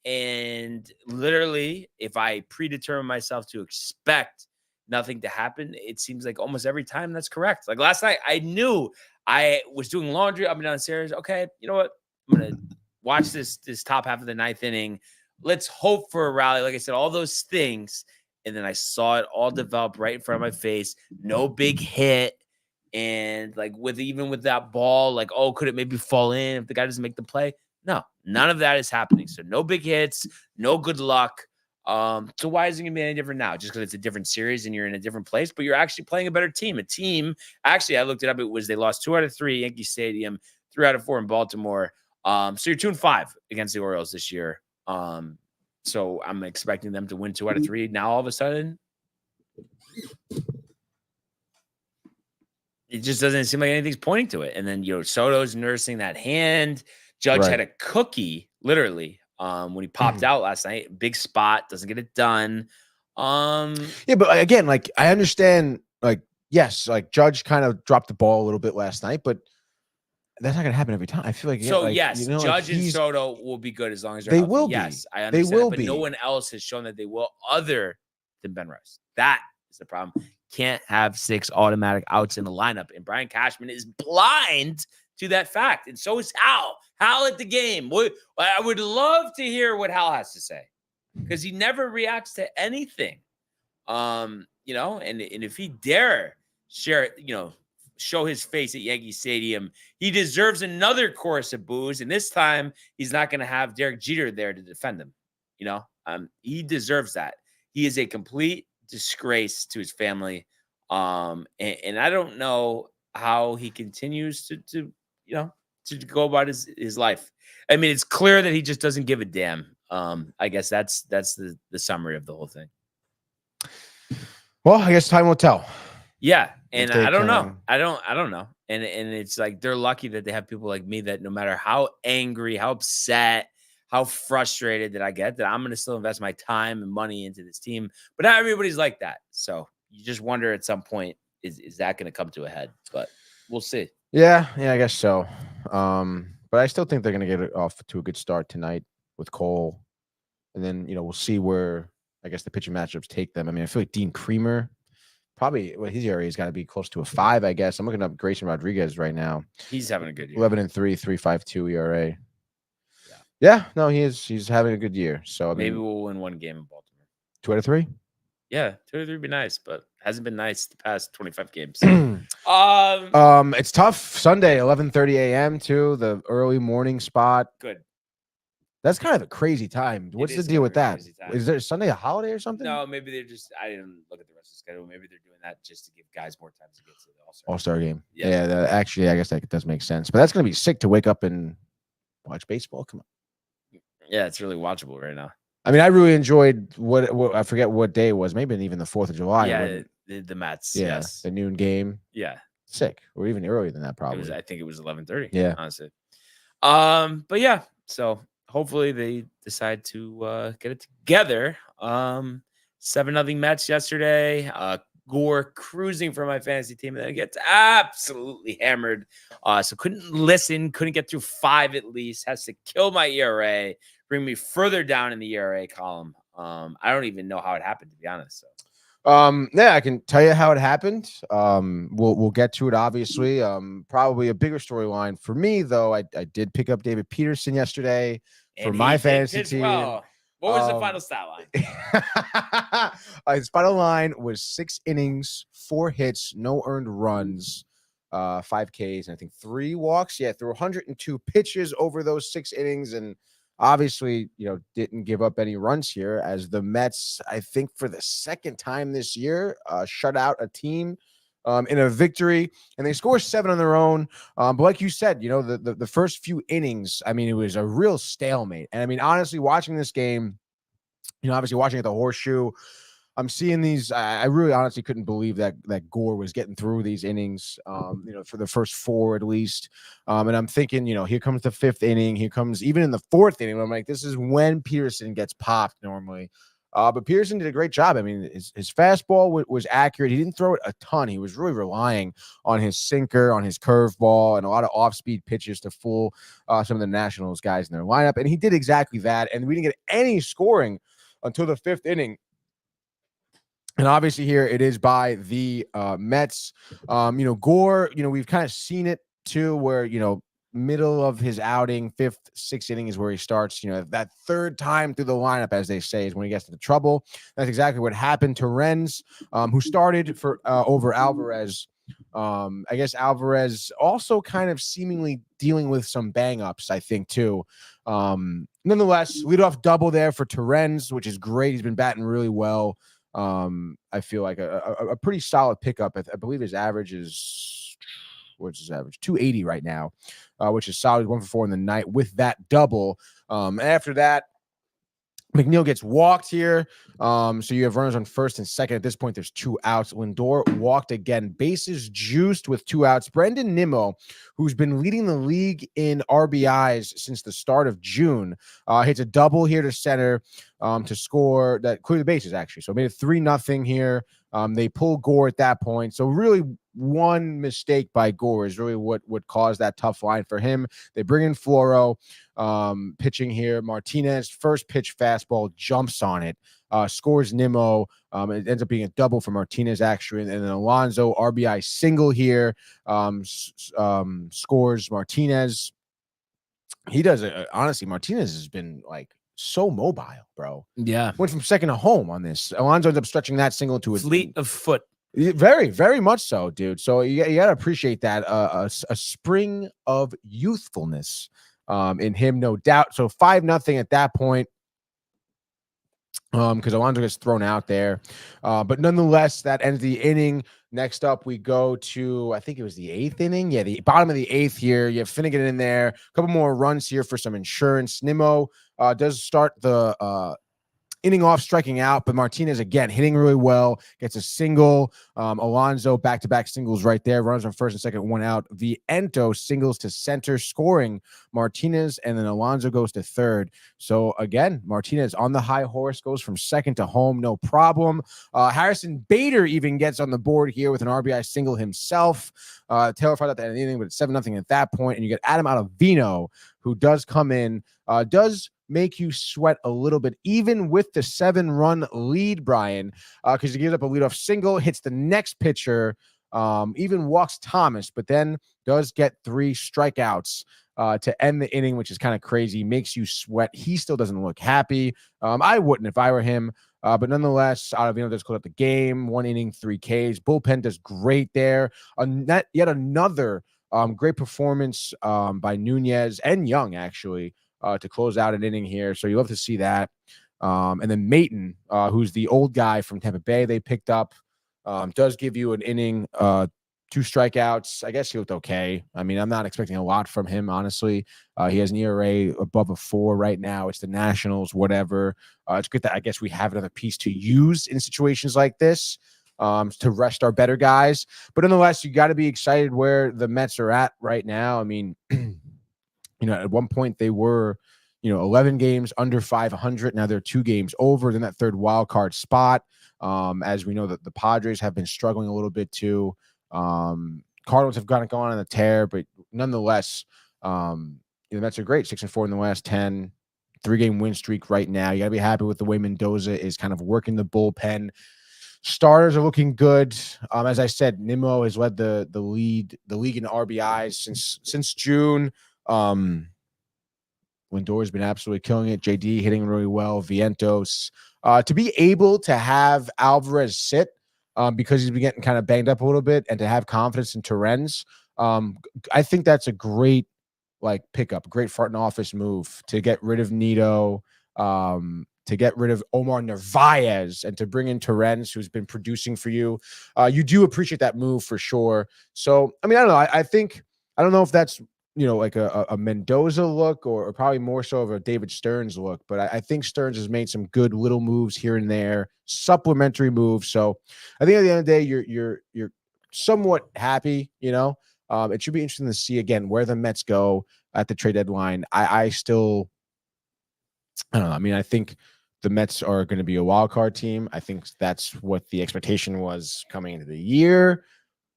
And literally, if I predetermine myself to expect nothing to happen, it seems like almost every time that's correct. Like last night, I knew I was doing laundry up and downstairs. Okay, you know what? I'm going to watch this top half of the ninth inning. Let's hope for a rally. Like I said, all those things. And then I saw it all develop right in front of my face. No big hit. And like with that ball, like, oh, could it maybe fall in if the guy doesn't make the play? No, none of that is happening. So no big hits, no good luck. So why isn't it going to be any different now? Just because it's a different series and you're in a different place, but you're actually playing a better team. Actually, I looked it up. They lost 2 out of 3 Yankee Stadium, 3 out of 4 in Baltimore. So you're 2-5 against the Orioles this year. So I'm expecting them to win 2 out of 3. Now, all of a sudden, it just doesn't seem like anything's pointing to it. And then, Soto's nursing that hand. Judge had a cookie, literally, when he popped out last night. Big spot, doesn't get it done. Yeah, but again, like I understand, like, yes, like Judge kind of dropped the ball a little bit last night, but that's not going to happen every time. I feel like Judge and Soto will be good as long as they healthy. will be. Yes, I understand. They will but be. No one else has shown that they will, other than Ben Rice. That is the problem. Can't have 6 automatic outs in the lineup, and Brian Cashman is blind to that fact, and so is Hal. Hal at the game. I would love to hear what Hal has to say because he never reacts to anything. And if he dare share, show his face at Yankee Stadium, he deserves another chorus of boos. And this time, he's not going to have Derek Jeter there to defend him. He deserves that. He is a complete disgrace to his family. And I don't know how he continues to go about his life. I mean, it's clear that he just doesn't give a damn. I guess that's the summary of the whole thing. Well, I guess time will tell. Yeah. And I don't know. I don't know. And it's like they're lucky that they have people like me that no matter how angry, how upset, how frustrated that I get, that I'm going to still invest my time and money into this team. But not everybody's like that. So you just wonder at some point, is that going to come to a head? But we'll see. Yeah, I guess so. But I still think they're going to get it off to a good start tonight with Cole. And then, we'll see where, I guess, the pitching matchups take them. I mean, I feel like Dean Creamer, probably his ERA has got to be close to a 5, I guess. I'm looking up Grayson Rodriguez right now. He's having a good year. 11-3, 3.52 ERA. Yeah, no, he's having a good year. So maybe we'll win 1 game in Baltimore. 2 out of 3? Yeah, 2 out of 3 would be nice, but hasn't been nice the past 25 games. It's tough. Sunday, 11:30 a.m. too. The early morning spot. Good. That's kind of a crazy time. What's the deal with that? Is there Sunday a holiday or something? No, maybe they're just. I didn't look at the rest of the schedule. Maybe they're doing that just to give guys more time to get to the All-Star game. Yeah, actually, I guess that does make sense. But that's gonna be sick to wake up and watch baseball. Come on. Yeah, it's really watchable right now. I mean, I really enjoyed what I forget what day it was. Maybe even the 4th of July. Yeah, the Mets. Yeah, yes. the noon game. Yeah, sick. Or even earlier than that, probably. I think it was 11:30. Yeah, honestly. But yeah, so hopefully they decide to get it together. 7-0 Mets yesterday. Gore cruising for my fantasy team, and then gets absolutely hammered. So couldn't get through 5 at least. Has to kill my ERA, bring me further down in the ERA column. I don't even know how it happened, to be honest. So. Yeah, I can tell you how it happened. We'll get to it, obviously. Probably a bigger storyline for me, though. I did pick up David Peterson yesterday for And my he did fantasy pitch team. well. What was the Um, final stat line? His final line was 6 innings, 4 hits, no earned runs, 5 Ks, and I think 3 walks. Yeah, threw 102 pitches over those 6 innings, and obviously, didn't give up any runs here as the Mets, I think for the second time this year, shut out a team in a victory, and they score 7 on their own. But like you said, the first few innings, I mean, it was a real stalemate. And I mean, honestly, watching this game, obviously watching at the Horseshoe, I'm seeing these. I really honestly couldn't believe that Gore was getting through these innings, for the first 4 at least. And I'm thinking, here comes the 5th inning. Here comes even in the 4th inning. I'm like, this is when Peterson gets popped normally. But Peterson did a great job. I mean, his fastball was accurate. He didn't throw it a ton. He was really relying on his sinker, on his curveball, and a lot of off-speed pitches to fool some of the Nationals guys in their lineup. And he did exactly that. And we didn't get any scoring until the 5th inning. And obviously here it is by the Mets. Gore, we've kind of seen it too, where, middle of his outing, 5th, 6th inning is where he starts. That 3rd time through the lineup, as they say, is when he gets into trouble. That's exactly what happened to Renz, who started for over Alvarez. I guess Alvarez also kind of seemingly dealing with some bang-ups, I think, too. Nonetheless, leadoff double there for Terrence, which is great. He's been batting really well. I feel like a pretty solid pickup. I believe his average is, what's his average? 280 right now, which is solid. 1 for 4 in the night with that double. After that, McNeil gets walked here. So you have runners on 1st and 2nd. At this point, there's 2 outs. Lindor walked again. Bases juiced with 2 outs. Brendan Nimmo, who's been leading the league in RBIs since the start of June, hits a double here to center to score that clear the bases, actually. So it made it 3-0 here. They pull Gore at that point. So really one mistake by Gore is really what caused that tough line for him. They bring in Floro, pitching here. Martinez, first pitch fastball, jumps on it, scores Nimmo. It ends up being a double for Martinez, actually. And then Alonso, RBI single here, scores Martinez. He does it. Honestly, Martinez has been like so mobile, bro. Yeah. Went from second to home on this. Alonso ends up stretching that single to a fleet of foot. Very, very much so, dude. So you got to appreciate that. A spring of youthfulness in him, no doubt. So 5-0 at that point. Because Alonso gets thrown out there. But nonetheless, that ends the inning. Next up, we go to, I think it was the 8th inning. Yeah, the bottom of the 8th here. You have Finnegan in there. A couple more runs here for some insurance. Nimmo does start the inning off striking out, but Martinez again hitting really well, gets a single. Alonso back-to-back singles right there, runs on 1st and 2nd, 1 out. Viento singles to center, scoring Martinez, and then Alonso goes to 3rd. So again, Martinez on the high horse, goes from 2nd to home, no problem. Harrison Bader even gets on the board here with an RBI single himself. Taylor fired out the end of the inning, but it's 7-0 at that point, and you get Adam Ottavino, who does come in, does make you sweat a little bit, even with the 7-run lead, Brian, because he gives up a leadoff single, hits the next pitcher, even walks Thomas, but then does get 3 strikeouts to end the inning, which is kind of crazy, makes you sweat. He still doesn't look happy. I wouldn't if I were him, but nonetheless, Ottavino does close up the game, 1 inning, 3 Ks. Bullpen does great there. Yet another great performance by Nunez and Young, actually, to close out an inning here. So you love to see that. And then Maton, who's the old guy from Tampa Bay they picked up, does give you an inning, 2 strikeouts. I guess he looked okay. I mean, I'm not expecting a lot from him, honestly. He has an ERA above a 4 right now. It's the Nationals, whatever. It's good that I guess we have another piece to use in situations like this, to rest our better guys. But nonetheless, you got to be excited where the Mets are at right now. I mean, at one point they were, 11 games under 500. Now they're 2 games over than that 3rd wild card spot. As we know that the Padres have been struggling a little bit too. Cardinals have gone on a tear, but nonetheless, the Mets are great. 6-4 in the last 10, 3-game win streak right now. You got to be happy with the way Mendoza is kind of working the bullpen. Starters are looking good. As I said, Nimmo has led the league in RBIs since June. Lindor has been absolutely killing it. JD hitting really well. Vientos. To be able to have Alvarez sit because he's been getting kind of banged up a little bit, and to have confidence in Torrens, I think that's a great pickup, great front office move to get rid of Nito, to get rid of Omar Narvaez, and to bring in Torrens, who's been producing for you. You do appreciate that move for sure. So, I mean, I don't know. I don't know if that's, like a Mendoza look or probably more so of a David Stearns look, but I think Stearns has made some good little moves here and there, supplementary moves. So I think at the end of the day, you're somewhat happy, it should be interesting to see again where the Mets go at the trade deadline. I don't know. I mean, I think the Mets are going to be a wild card team. I think that's what the expectation was coming into the year.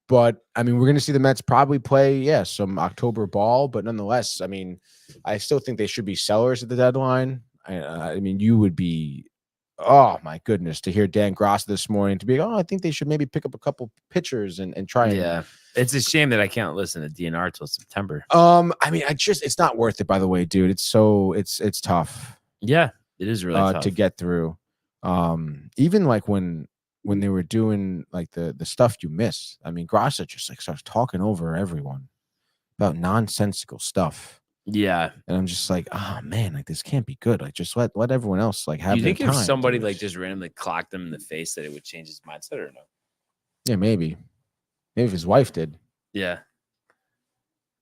But I mean, we're going to see the Mets probably play, some October ball. But nonetheless, I mean, I still think they should be sellers at the deadline. I mean, you would be, oh my goodness, to hear Dan Gross this morning to be, I think they should maybe pick up a couple pitchers and try. Yeah, it's a shame that I can't listen to DNR till September. I mean, it's not worth it. By the way, dude, it's tough. Yeah, it is really tough to get through. Even like when they were doing like the stuff you miss. I mean, Grasa just starts talking over everyone about nonsensical stuff. Yeah. And I'm just like, oh man, like this can't be good. Like just let everyone else have. You think their if time, somebody dude. just randomly clocked him in the face that it would change his mindset or no? Yeah, maybe if his wife did. Yeah.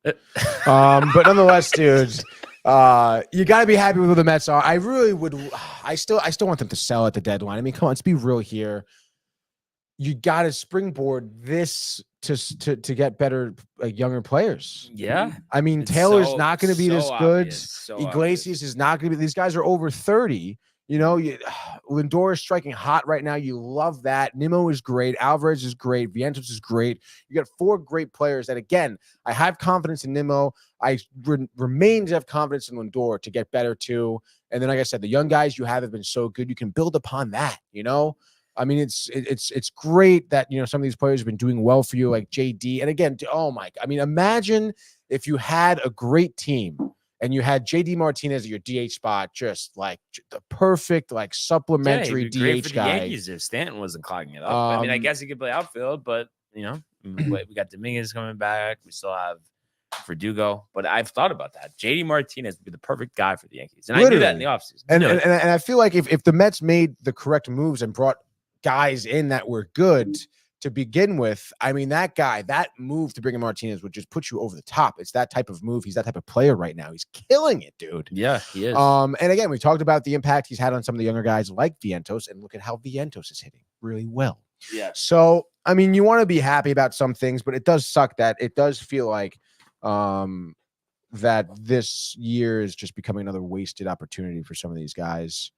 But nonetheless, dudes, you got to be happy with who the Mets are. I really would. I still want them to sell at the deadline. I mean, come on, let's be real here. You got to springboard this to get better, younger players. Yeah. I mean, Taylor's not going to be this good. Iglesias is not going to be. These guys are over 30. Lindor is striking hot right now. You love that. Nimmo is great. Alvarez is great. Vientos is great. You got 4 great players that, again, I have confidence in Nimmo. I remain to have confidence in Lindor to get better too. And then, like I said, the young guys you have been so good. You can build upon that, I mean, it's great that, some of these players have been doing well for you, like JD. And again, I mean, imagine if you had a great team and you had JD Martinez at your DH spot, just like the perfect, supplementary DH guy. The Yankees if Stanton wasn't clogging it up. I mean, I guess he could play outfield, but we got Dominguez coming back. We still have Verdugo, but I've thought about that. JD Martinez would be the perfect guy for the Yankees, and literally. I knew that in the offseason. And I feel like if the Mets made the correct moves and brought guys in that were good to begin with, I mean, that move to bring in Martinez would just put you over the top. It's that type of move. He's that type of player right now. He's killing it, dude. Yeah, he is. And again, we talked about the impact he's had on some of the younger guys like Vientos, and look at how Vientos is hitting really well. Yeah. So, I mean, you want to be happy about some things, but it does suck that it does feel like that this year is just becoming another wasted opportunity for some of these guys.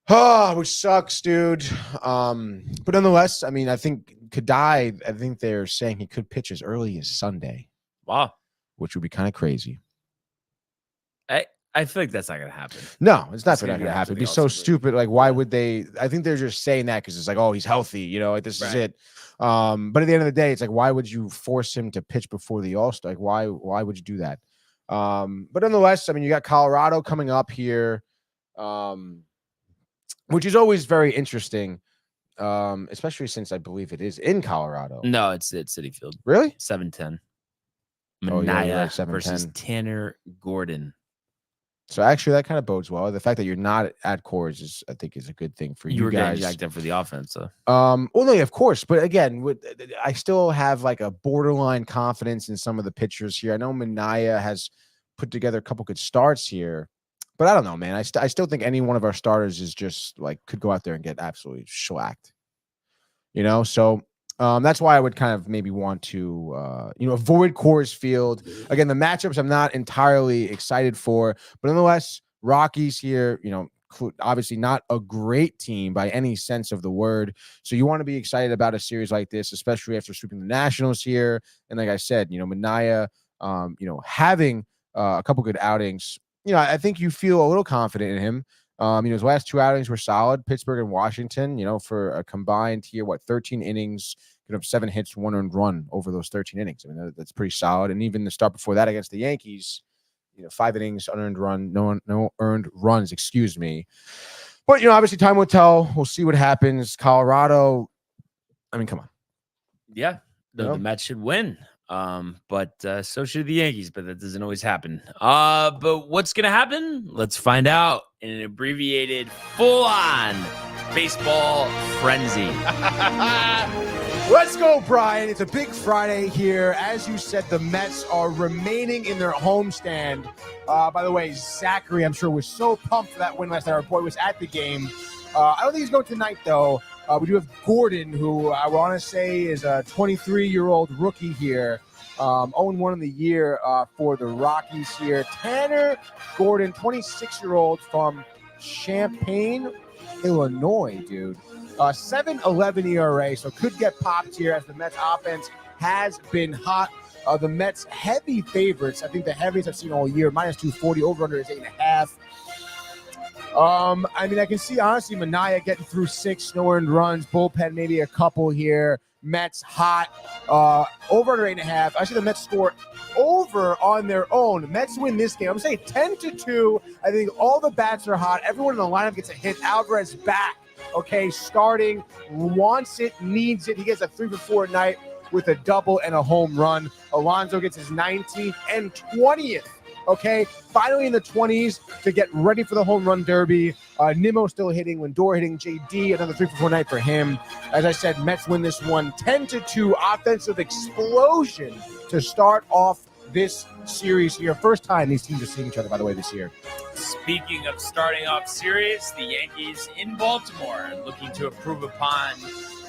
Which sucks, dude. But nonetheless, I mean, I think Kadai, I think they're saying he could pitch as early as Sunday. Wow. Which would be kind of crazy. I feel like that's not going to happen. No, it's not going to happen. It'd be so stupid. Like, why would they? I think they're just saying that because it's like, oh, he's healthy. This is it. But at the end of the day, it's like, why would you force him to pitch before the All-Star? Like, why would you do that? But nonetheless, I mean, you got Colorado coming up here, which is always very interesting, especially since I believe it is in Colorado. No, it's at Citi Field. Really? 7:10. Minaya Right, 7:10 versus Tanner Gordon. So actually, that kind of bodes well. The fact that you're not at Coors I think is a good thing for you were guys. Getting jacked up for the offense, so. Well, no, of course, but again, I still have like a borderline confidence in some of the pitchers here. I know Minaya has put together a couple good starts here, but I don't know, man. I still think any one of our starters is just could go out there and get absolutely shellacked. So that's why I would kind of maybe want to, avoid Coors Field. Again, the matchups I'm not entirely excited for, but nonetheless, Rockies here, obviously not a great team by any sense of the word. So you want to be excited about a series like this, especially after sweeping the Nationals here. And like I said, Minaya, having a couple good outings, I think you feel a little confident in him. His last 2 outings were solid. Pittsburgh and Washington, for a combined here, 13 innings, 7 hits, 1 earned run over those 13 innings. I mean, that's pretty solid. And even the start before that against the Yankees, 5 innings, unearned run, no earned runs, excuse me. But, obviously time will tell. We'll see what happens. Colorado, I mean, come on. Yeah, the Mets should win. But so should the Yankees, but that doesn't always happen. But what's going to happen? Let's find out in an abbreviated, full-on baseball frenzy. Let's go, Brian. It's a big Friday here. As you said, the Mets are remaining in their homestand. By the way, Zachary, I'm sure, was so pumped for that win last night. Our boy was at the game. I don't think he's going tonight, though. We do have Gordon, who I want to say is a 23-year-old rookie here. 0-1 in the year for the Rockies here. Tanner Gordon, 26-year-old from Champaign, Illinois, dude. 7.11 ERA, so could get popped here as the Mets offense has been hot. The Mets heavy favorites. I think the heaviest I've seen all year. -240. Over-under is 8.5. I mean, I can see, honestly, Manaea getting through 6 no-earned runs. Bullpen, maybe a couple here. Mets hot. Over-under 8.5. I see the Mets score over on their own. Mets win this game. I'm saying 10-2. I think all the bats are hot. Everyone in the lineup gets a hit. Alvarez back. Okay, starting, wants it, needs it. He gets a 3-for-4 night with a double and a home run. Alonso gets his 19th and 20th. Okay, finally in the 20s to get ready for the home run derby. Nimmo still hitting, Lindor hitting, JD, another 3-for-4 night for him. As I said, Mets win this one 10-2. Offensive explosion to start off this series here. First time these teams are seeing each other, by the way, this year. Speaking of starting off series, the Yankees in Baltimore looking to improve upon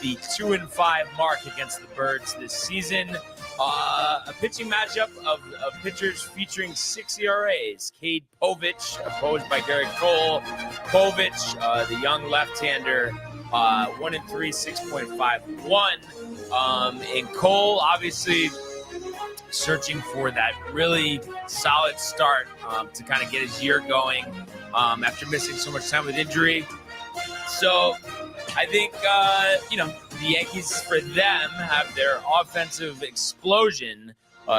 the 2-5 mark against the Birds this season. A pitching matchup of pitchers featuring 6 ERAs. Cade Povich, opposed by Garrett Cole. Povich, the young left-hander, 1-3, 6.51. And Cole, obviously, searching for that really solid start to kind of get his year going after missing so much time with injury. So I think, the Yankees, for them, have their offensive explosion,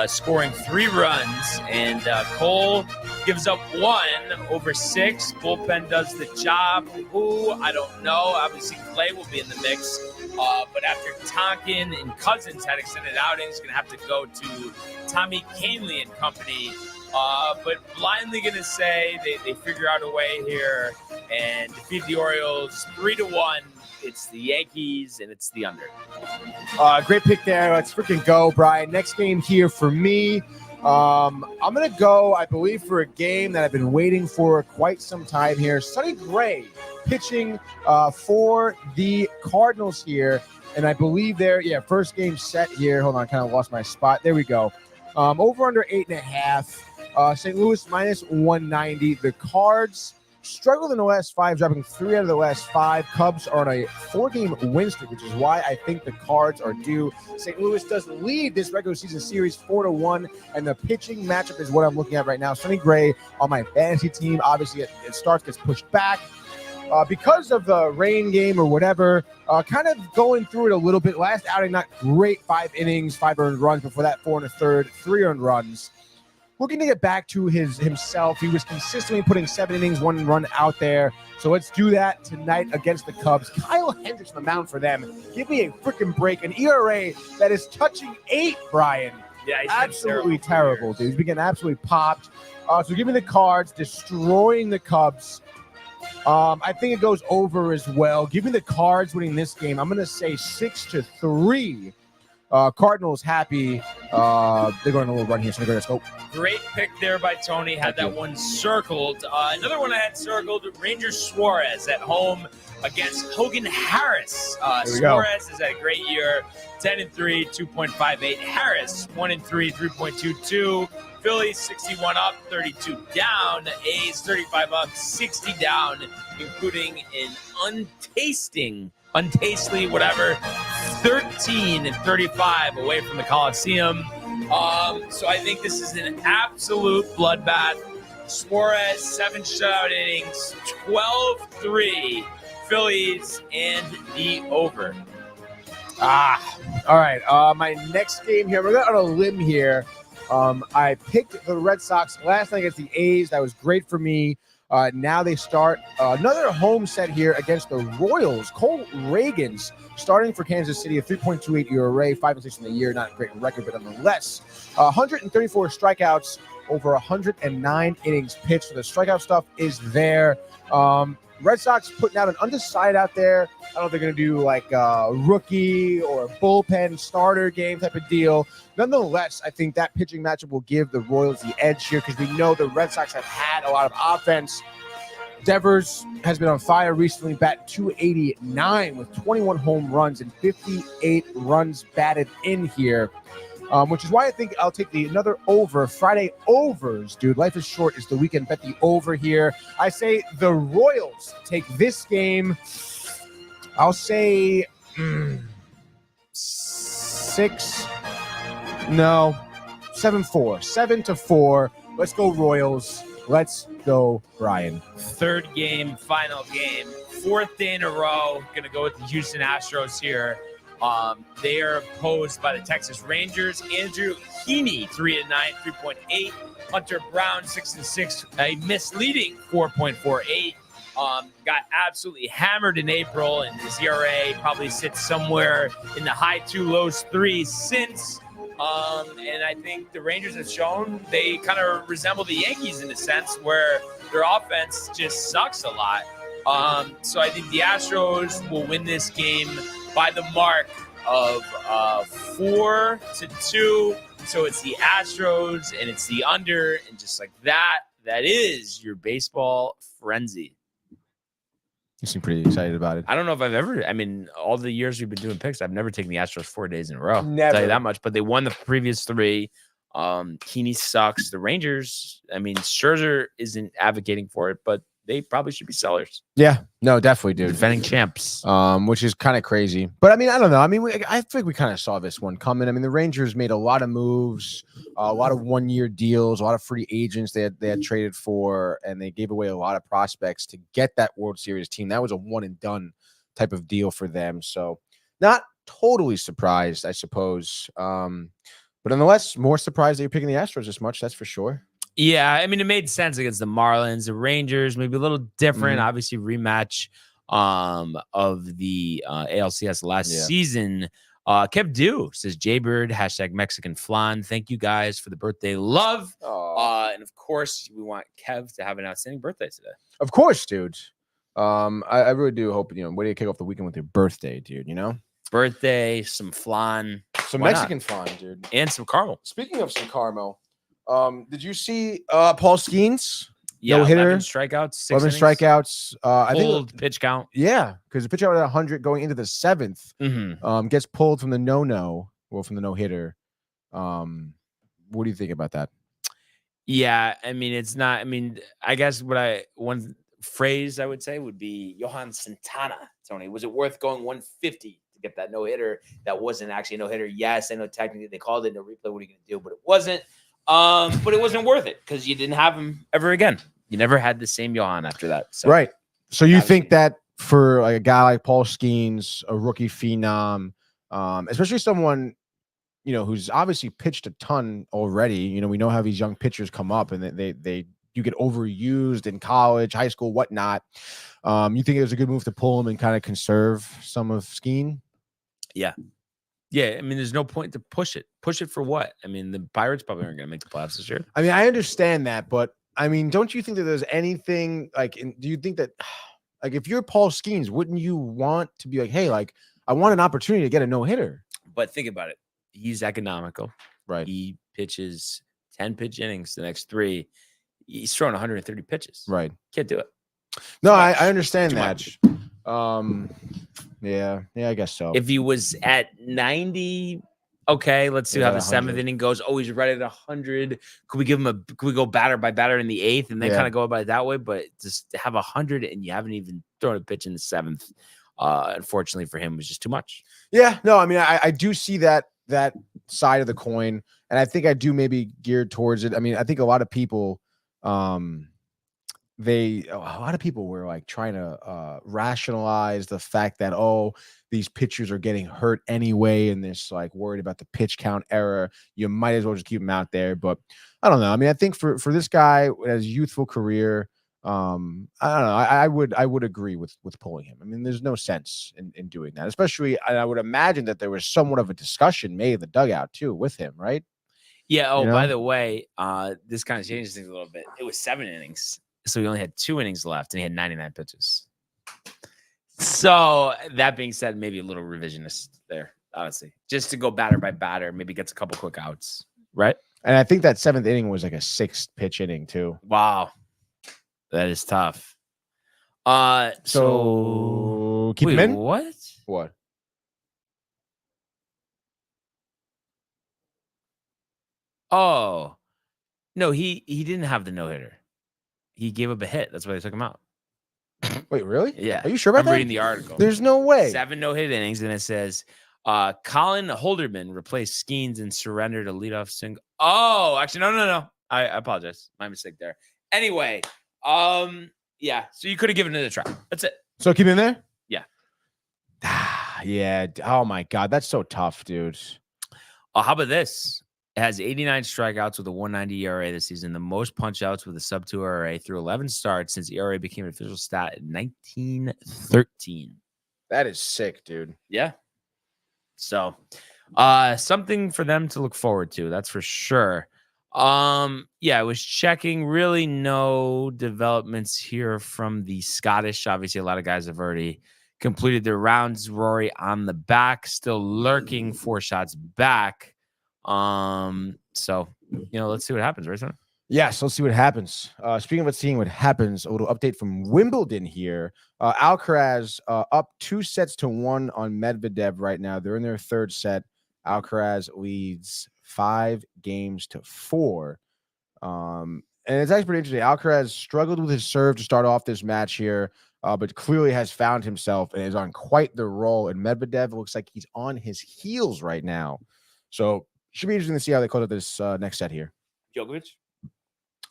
scoring 3 runs, and Cole gives up 1 over 6. Bullpen does the job. Who? I don't know. Obviously, Clay will be in the mix. But after Tonkin and Cousins had extended outings, going to have to go to Tommy Kahnle and company. But blindly going to say they figure out a way here and defeat the Orioles 3-1. It's the Yankees, and it's the under. Great pick there. Let's freaking go, Brian. Next game here for me. I'm going to go, I believe, for a game that I've been waiting for quite some time here. Sonny Gray pitching for the Cardinals here. And I believe first game set here. Hold on, I kind of lost my spot. There we go. Over under 8.5. St. Louis -190. The Cards struggled in the last 5, dropping 3 out of the last 5. Cubs are on a 4-game win streak, which is why I think the Cards are due. St. Louis does lead this regular season series 4-1, and the pitching matchup is what I'm looking at right now. Sonny Gray on my fantasy team. Obviously, it gets pushed back because of the rain game or whatever. Kind of going through it a little bit. Last outing, not great. 5 innings, 5 earned runs. Before that, 4 1/3, 3 earned runs. Looking to get back to himself. He was consistently putting 7 innings, 1 run out there. So let's do that tonight against the Cubs. Kyle Hendricks on the mound for them. Give me a freaking break. An ERA that is touching 8, Brian. Yeah, he's absolutely terrible, dude. He's been getting absolutely popped. So give me the Cards, destroying the Cubs. I think it goes over as well. Give me the Cards winning this game. I'm going to say 6-3. Cardinals happy. They're going a little run here, so let's go. Great pick there by Tony. Had that one circled. Another one I had circled, Ranger Suarez at home against Hogan Harris. Suarez has had a great year. 10-3, 2.58. Harris, 1-3, 3.22. Phillies 61 up, 32 down. A's 35 up, 60 down, including an untastely, whatever, 13-35 away from the Coliseum. So I think this is an absolute bloodbath. Suarez, 7 shutout innings, 12-3 Phillies, and the over. All right. My next game here, we're going on a limb here. I picked the Red Sox last night against the A's. That was great for me. Now they start another home set here against the Royals. Cole Reagans starting for Kansas City, a 3.28 ERA, 5-6 in the year. Not a great record, but nonetheless, 134 strikeouts, over 109 innings pitched. So the strikeout stuff is there. Red Sox putting out an undecided out there. I don't know if they're going to do like a rookie or a bullpen starter game type of deal. Nonetheless, I think that pitching matchup will give the Royals the edge here because we know the Red Sox have had a lot of offense. Devers has been on fire recently, batting .289 with 21 home runs and 58 runs batted in here. Which is why I think I'll take another over. Friday overs, dude. Life is short. It's the weekend. Bet the over here. I say the Royals take this game. I'll say 7-4. 7-4. Let's go Royals. Let's go Brian. Third game, final game, 4th day in a row. Going to go with the Houston Astros here. They are opposed by the Texas Rangers. Andrew Heaney, 3-9, 3.8. Hunter Brown, 6-6, a misleading 4.48. Got absolutely hammered in April, and his ERA probably sits somewhere in the high 2, low 3s since. And I think the Rangers have shown they kind of resemble the Yankees in a sense where their offense just sucks a lot. So I think the Astros will win this game by the mark of 4-2. So it's the Astros and it's the under, and just like that, that is your baseball frenzy. You seem pretty excited about it. I don't know if I've ever, all the years we've been doing picks, I've never taken the Astros 4 days in a row. Never. I'll tell you that much. But they won the previous 3. Heaney sucks. The Rangers, Scherzer isn't advocating for it, but they probably should be sellers. Yeah, no, definitely, dude. Defending champs. Which is kind of crazy. But, I don't know. I think we kind of saw this one coming. The Rangers made a lot of moves, a lot of one-year deals, a lot of free agents they had traded for, and they gave away a lot of prospects to get that World Series team. That was a one-and-done type of deal for them. So, not totally surprised, I suppose. But nonetheless, more surprised that you're picking the Astros this much, that's for sure. Yeah, it made sense against the Marlins, the Rangers, maybe a little different. Obviously, rematch of the ALCS last season. Kev Do says, Jaybird, # Mexican flan. Thank you guys for the birthday love. And of course, we want Kev to have an outstanding birthday today. Of course, dude. I really do hope, way to kick off the weekend with your birthday, dude, Birthday, some flan. Some Mexican flan, dude. And some caramel. Speaking of some caramel, did you see Paul Skeens? Yeah, no-hitter, 11 strikeouts, 11 strikeouts. I think pitch count. Yeah, because the pitch out at 100 going into the 7th gets pulled from the from the no-hitter. What do you think about that? Yeah, it's not. I guess one phrase I would say would be Johan Santana. Tony, was it worth going 150 to get that no-hitter? That wasn't actually a no-hitter. Yes, I know technically they called it no replay. What are you going to do? But it wasn't. But it wasn't worth it because you didn't have him ever again. You never had the same Johan after that. So, right. So you think that for like a guy like Paul Skeens, a rookie phenom, especially someone, who's obviously pitched a ton already. We know how these young pitchers come up and you get overused in college, high school, whatnot. You think it was a good move to pull him and kind of conserve some of Skeen? Yeah. Yeah, there's no point to push it. Push it for what? The Pirates probably aren't going to make the playoffs this year. I understand that, but don't you think that there's anything do you think that if you're Paul Skeens, wouldn't you want to be like, hey, I want an opportunity to get a no-hitter? But think about it. He's economical. Right. He pitches 10 pitch innings the next 3. He's throwing 130 pitches. Right. Can't do it. No, I understand that. Yeah, I guess so. If he was at 90, okay, let's see how the 7th inning goes. Oh, he's right at 100. Could we go batter by batter in the 8th and then kind of go about it that way? But just to have 100 and you haven't even thrown a pitch in the 7th, unfortunately for him, was just too much. Yeah, no, I do see that side of the coin, and I think I do maybe geared towards it. I think a lot of people a lot of people were like trying to rationalize the fact that, oh, these pitchers are getting hurt anyway, and this like worried about the pitch count error. You might as well just keep him out there. But I don't know. I mean, I think for this guy as youthful career, I don't know. I would agree with pulling him. I mean, there's no sense in doing that, especially. I would imagine that there was somewhat of a discussion made in the dugout too with him, right? Yeah. Oh, You know? by the way, this kind of changes things a little bit. It was 7 innings, so he only had 2 innings left, and he had 99 pitches. So that being said, maybe a little revisionist there, honestly, just to go batter by batter, maybe gets a couple quick outs, right? And I think that 7th inning was like a 6th pitch inning too. Wow, that is tough. So keep wait, him in. What? Oh, no, he didn't have the no-hitter. He gave up a hit. That's why they took him out. Wait, really? Yeah. Are you sure about I'm that? reading the article. There's no way. 7 no-hit innings, and it says Colin Holderman replaced Skeens and surrendered a leadoff single. Oh, actually, no. I apologize. My mistake there. Anyway, yeah, so you could have given it a try. That's it. So keep him in there? Yeah. Yeah. Oh my God. That's so tough, dude. How about this? It has 89 strikeouts with a 1.90 ERA this season, the most punch outs with a sub-2 ERA through 11 starts since ERA became an official stat in 1913. That is sick, dude. Yeah. So, something for them to look forward to. That's for sure. Yeah, I was checking. Really, no developments here from the Scottish. Obviously, a lot of guys have already completed their rounds. Rory on the back, still lurking 4 shots back. So let's see what happens, right, son? Yes, let's see what happens. Speaking of seeing what happens, a little update from Wimbledon here. Alcaraz up 2-1 on Medvedev right now. They're in their 3rd set. Alcaraz leads 5-4. And it's actually pretty interesting. Alcaraz struggled with his serve to start off this match here, but clearly has found himself and is on quite the roll. And Medvedev looks like he's on his heels right now. So should be interesting to see how they close out this next set here. Djokovic?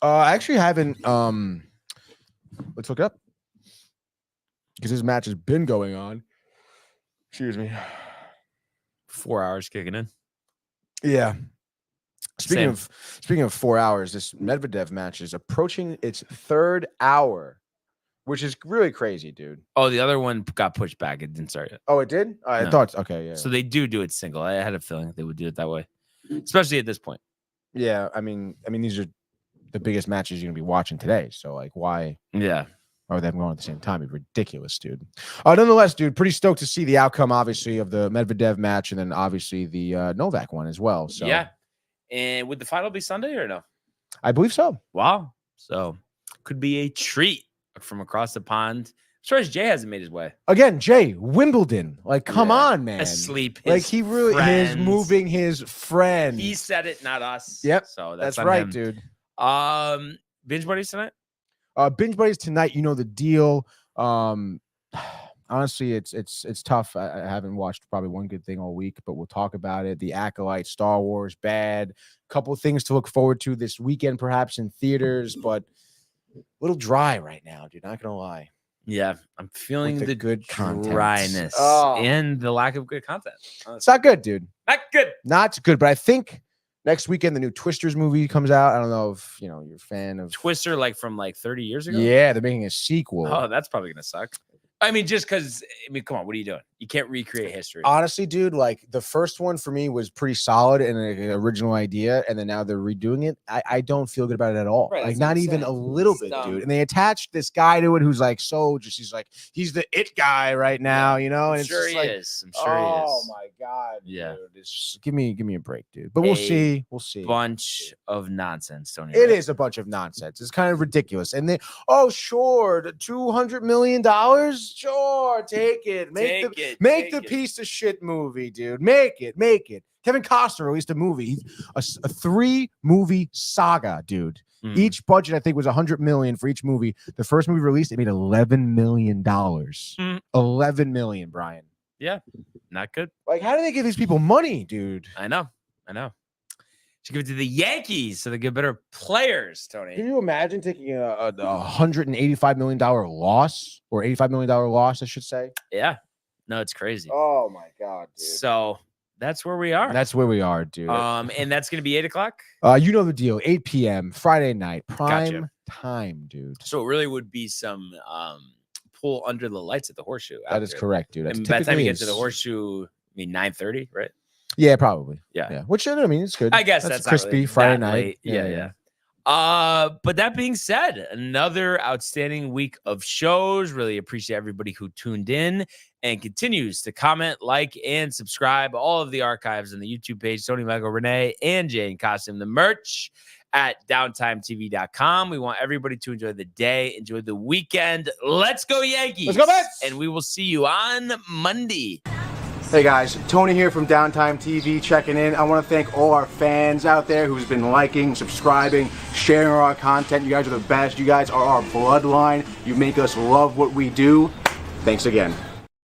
I actually haven't. Let's look it up because this match has been going on. Excuse me. 4 hours kicking in. Yeah. Speaking of 4 hours, this Medvedev match is approaching its 3rd hour, which is really crazy, dude. Oh, the other one got pushed back. It didn't start yet. Oh, it did? I No. thought okay, yeah. So they do it single. I had a feeling that they would do it that way, especially at this point. Yeah, I mean, these are the biggest matches you're gonna be watching today. So like, why? Yeah. Why would they have them going at the same time? It'd be ridiculous, dude. Nonetheless, dude, pretty stoked to see the outcome, obviously, of the Medvedev match, and then obviously the Novak one as well. So yeah. And would the final be Sunday or no? I believe so. Wow. So could be a treat from across the pond. I'm surprised Jay hasn't made his way. Again, Jay, Wimbledon. Like, come on, man. Asleep. Like he really is moving his friend. He said it, not us. Yep. So that's on right, him. dude. Binge buddies tonight? Binge buddies tonight. You know the deal. Honestly, it's tough. I haven't watched probably one good thing all week, but we'll talk about it. The Acolyte, Star Wars, bad. Couple things to look forward to this weekend, perhaps in theaters, but a little dry right now, dude. Not gonna lie. Yeah, I'm feeling With the the good content. dryness and the lack of good content. It's not good, dude. Not good. Not good. But I think next weekend the new Twisters movie comes out. I don't know if you're a fan of Twister, like from like 30 years ago. Yeah, they're making a sequel. Oh, that's probably gonna suck. I mean, just because. I mean, come on, what are you doing? You can't recreate history. Honestly, dude, like the first one for me was pretty solid and an original idea, and then now they're redoing it. I don't feel good about it at all. Right, like that's what not I'm even saying. a little It's bit, dumb. dude. And they attached this guy to it who's like he's the it guy right now, And I'm it's sure just he like, is. I'm sure he oh is. my god, Yeah. dude. Give me a break, dude. But we'll see. We'll see. Bunch of nonsense, Tony. It is a bunch of nonsense. It's kind of ridiculous. And then, sure, the $200 million, sure, take it. Make the piece of shit movie, dude. Make it. Kevin Costner released a movie, a 3-movie saga, dude. Each budget, I think, was $100 million for each movie. The first movie released, it made $11 million. $11 million, Brian. Yeah, not good. Like, how do they give these people money, dude? I know. Should give it to the Yankees so they get better players, Can Tony. you imagine taking a $185 million loss, or $85 million loss, I should say? Yeah. No, it's crazy. Oh my God, dude. So that's where we are. That's where we are, dude. And that's gonna be 8 o'clock. You know the deal. 8 p.m. Friday night, prime Gotcha. time, dude. So it really would be some pool under the lights at the Horseshoe. That is correct, dude. And by the time you get to the Horseshoe, I mean 9:30, right? Yeah, probably. Yeah. Which I mean, it's good. I guess that's not crispy really Friday that night. late. Yeah. But that being said, another outstanding week of shows. Really appreciate everybody who tuned in and continues to comment, like, and subscribe. All of the archives on the YouTube page, Tony, Michael, Renee, and Jane Costume. The merch at downtimetv.com. We want everybody to enjoy the day, enjoy the weekend. Let's go Yankees. Let's go Mets. And we will see you on Monday. Hey guys, Tony here from Downtime TV checking in. I want to thank all our fans out there who's been liking, subscribing, sharing our content. You guys are the best. You guys are our bloodline. You make us love what we do. Thanks again.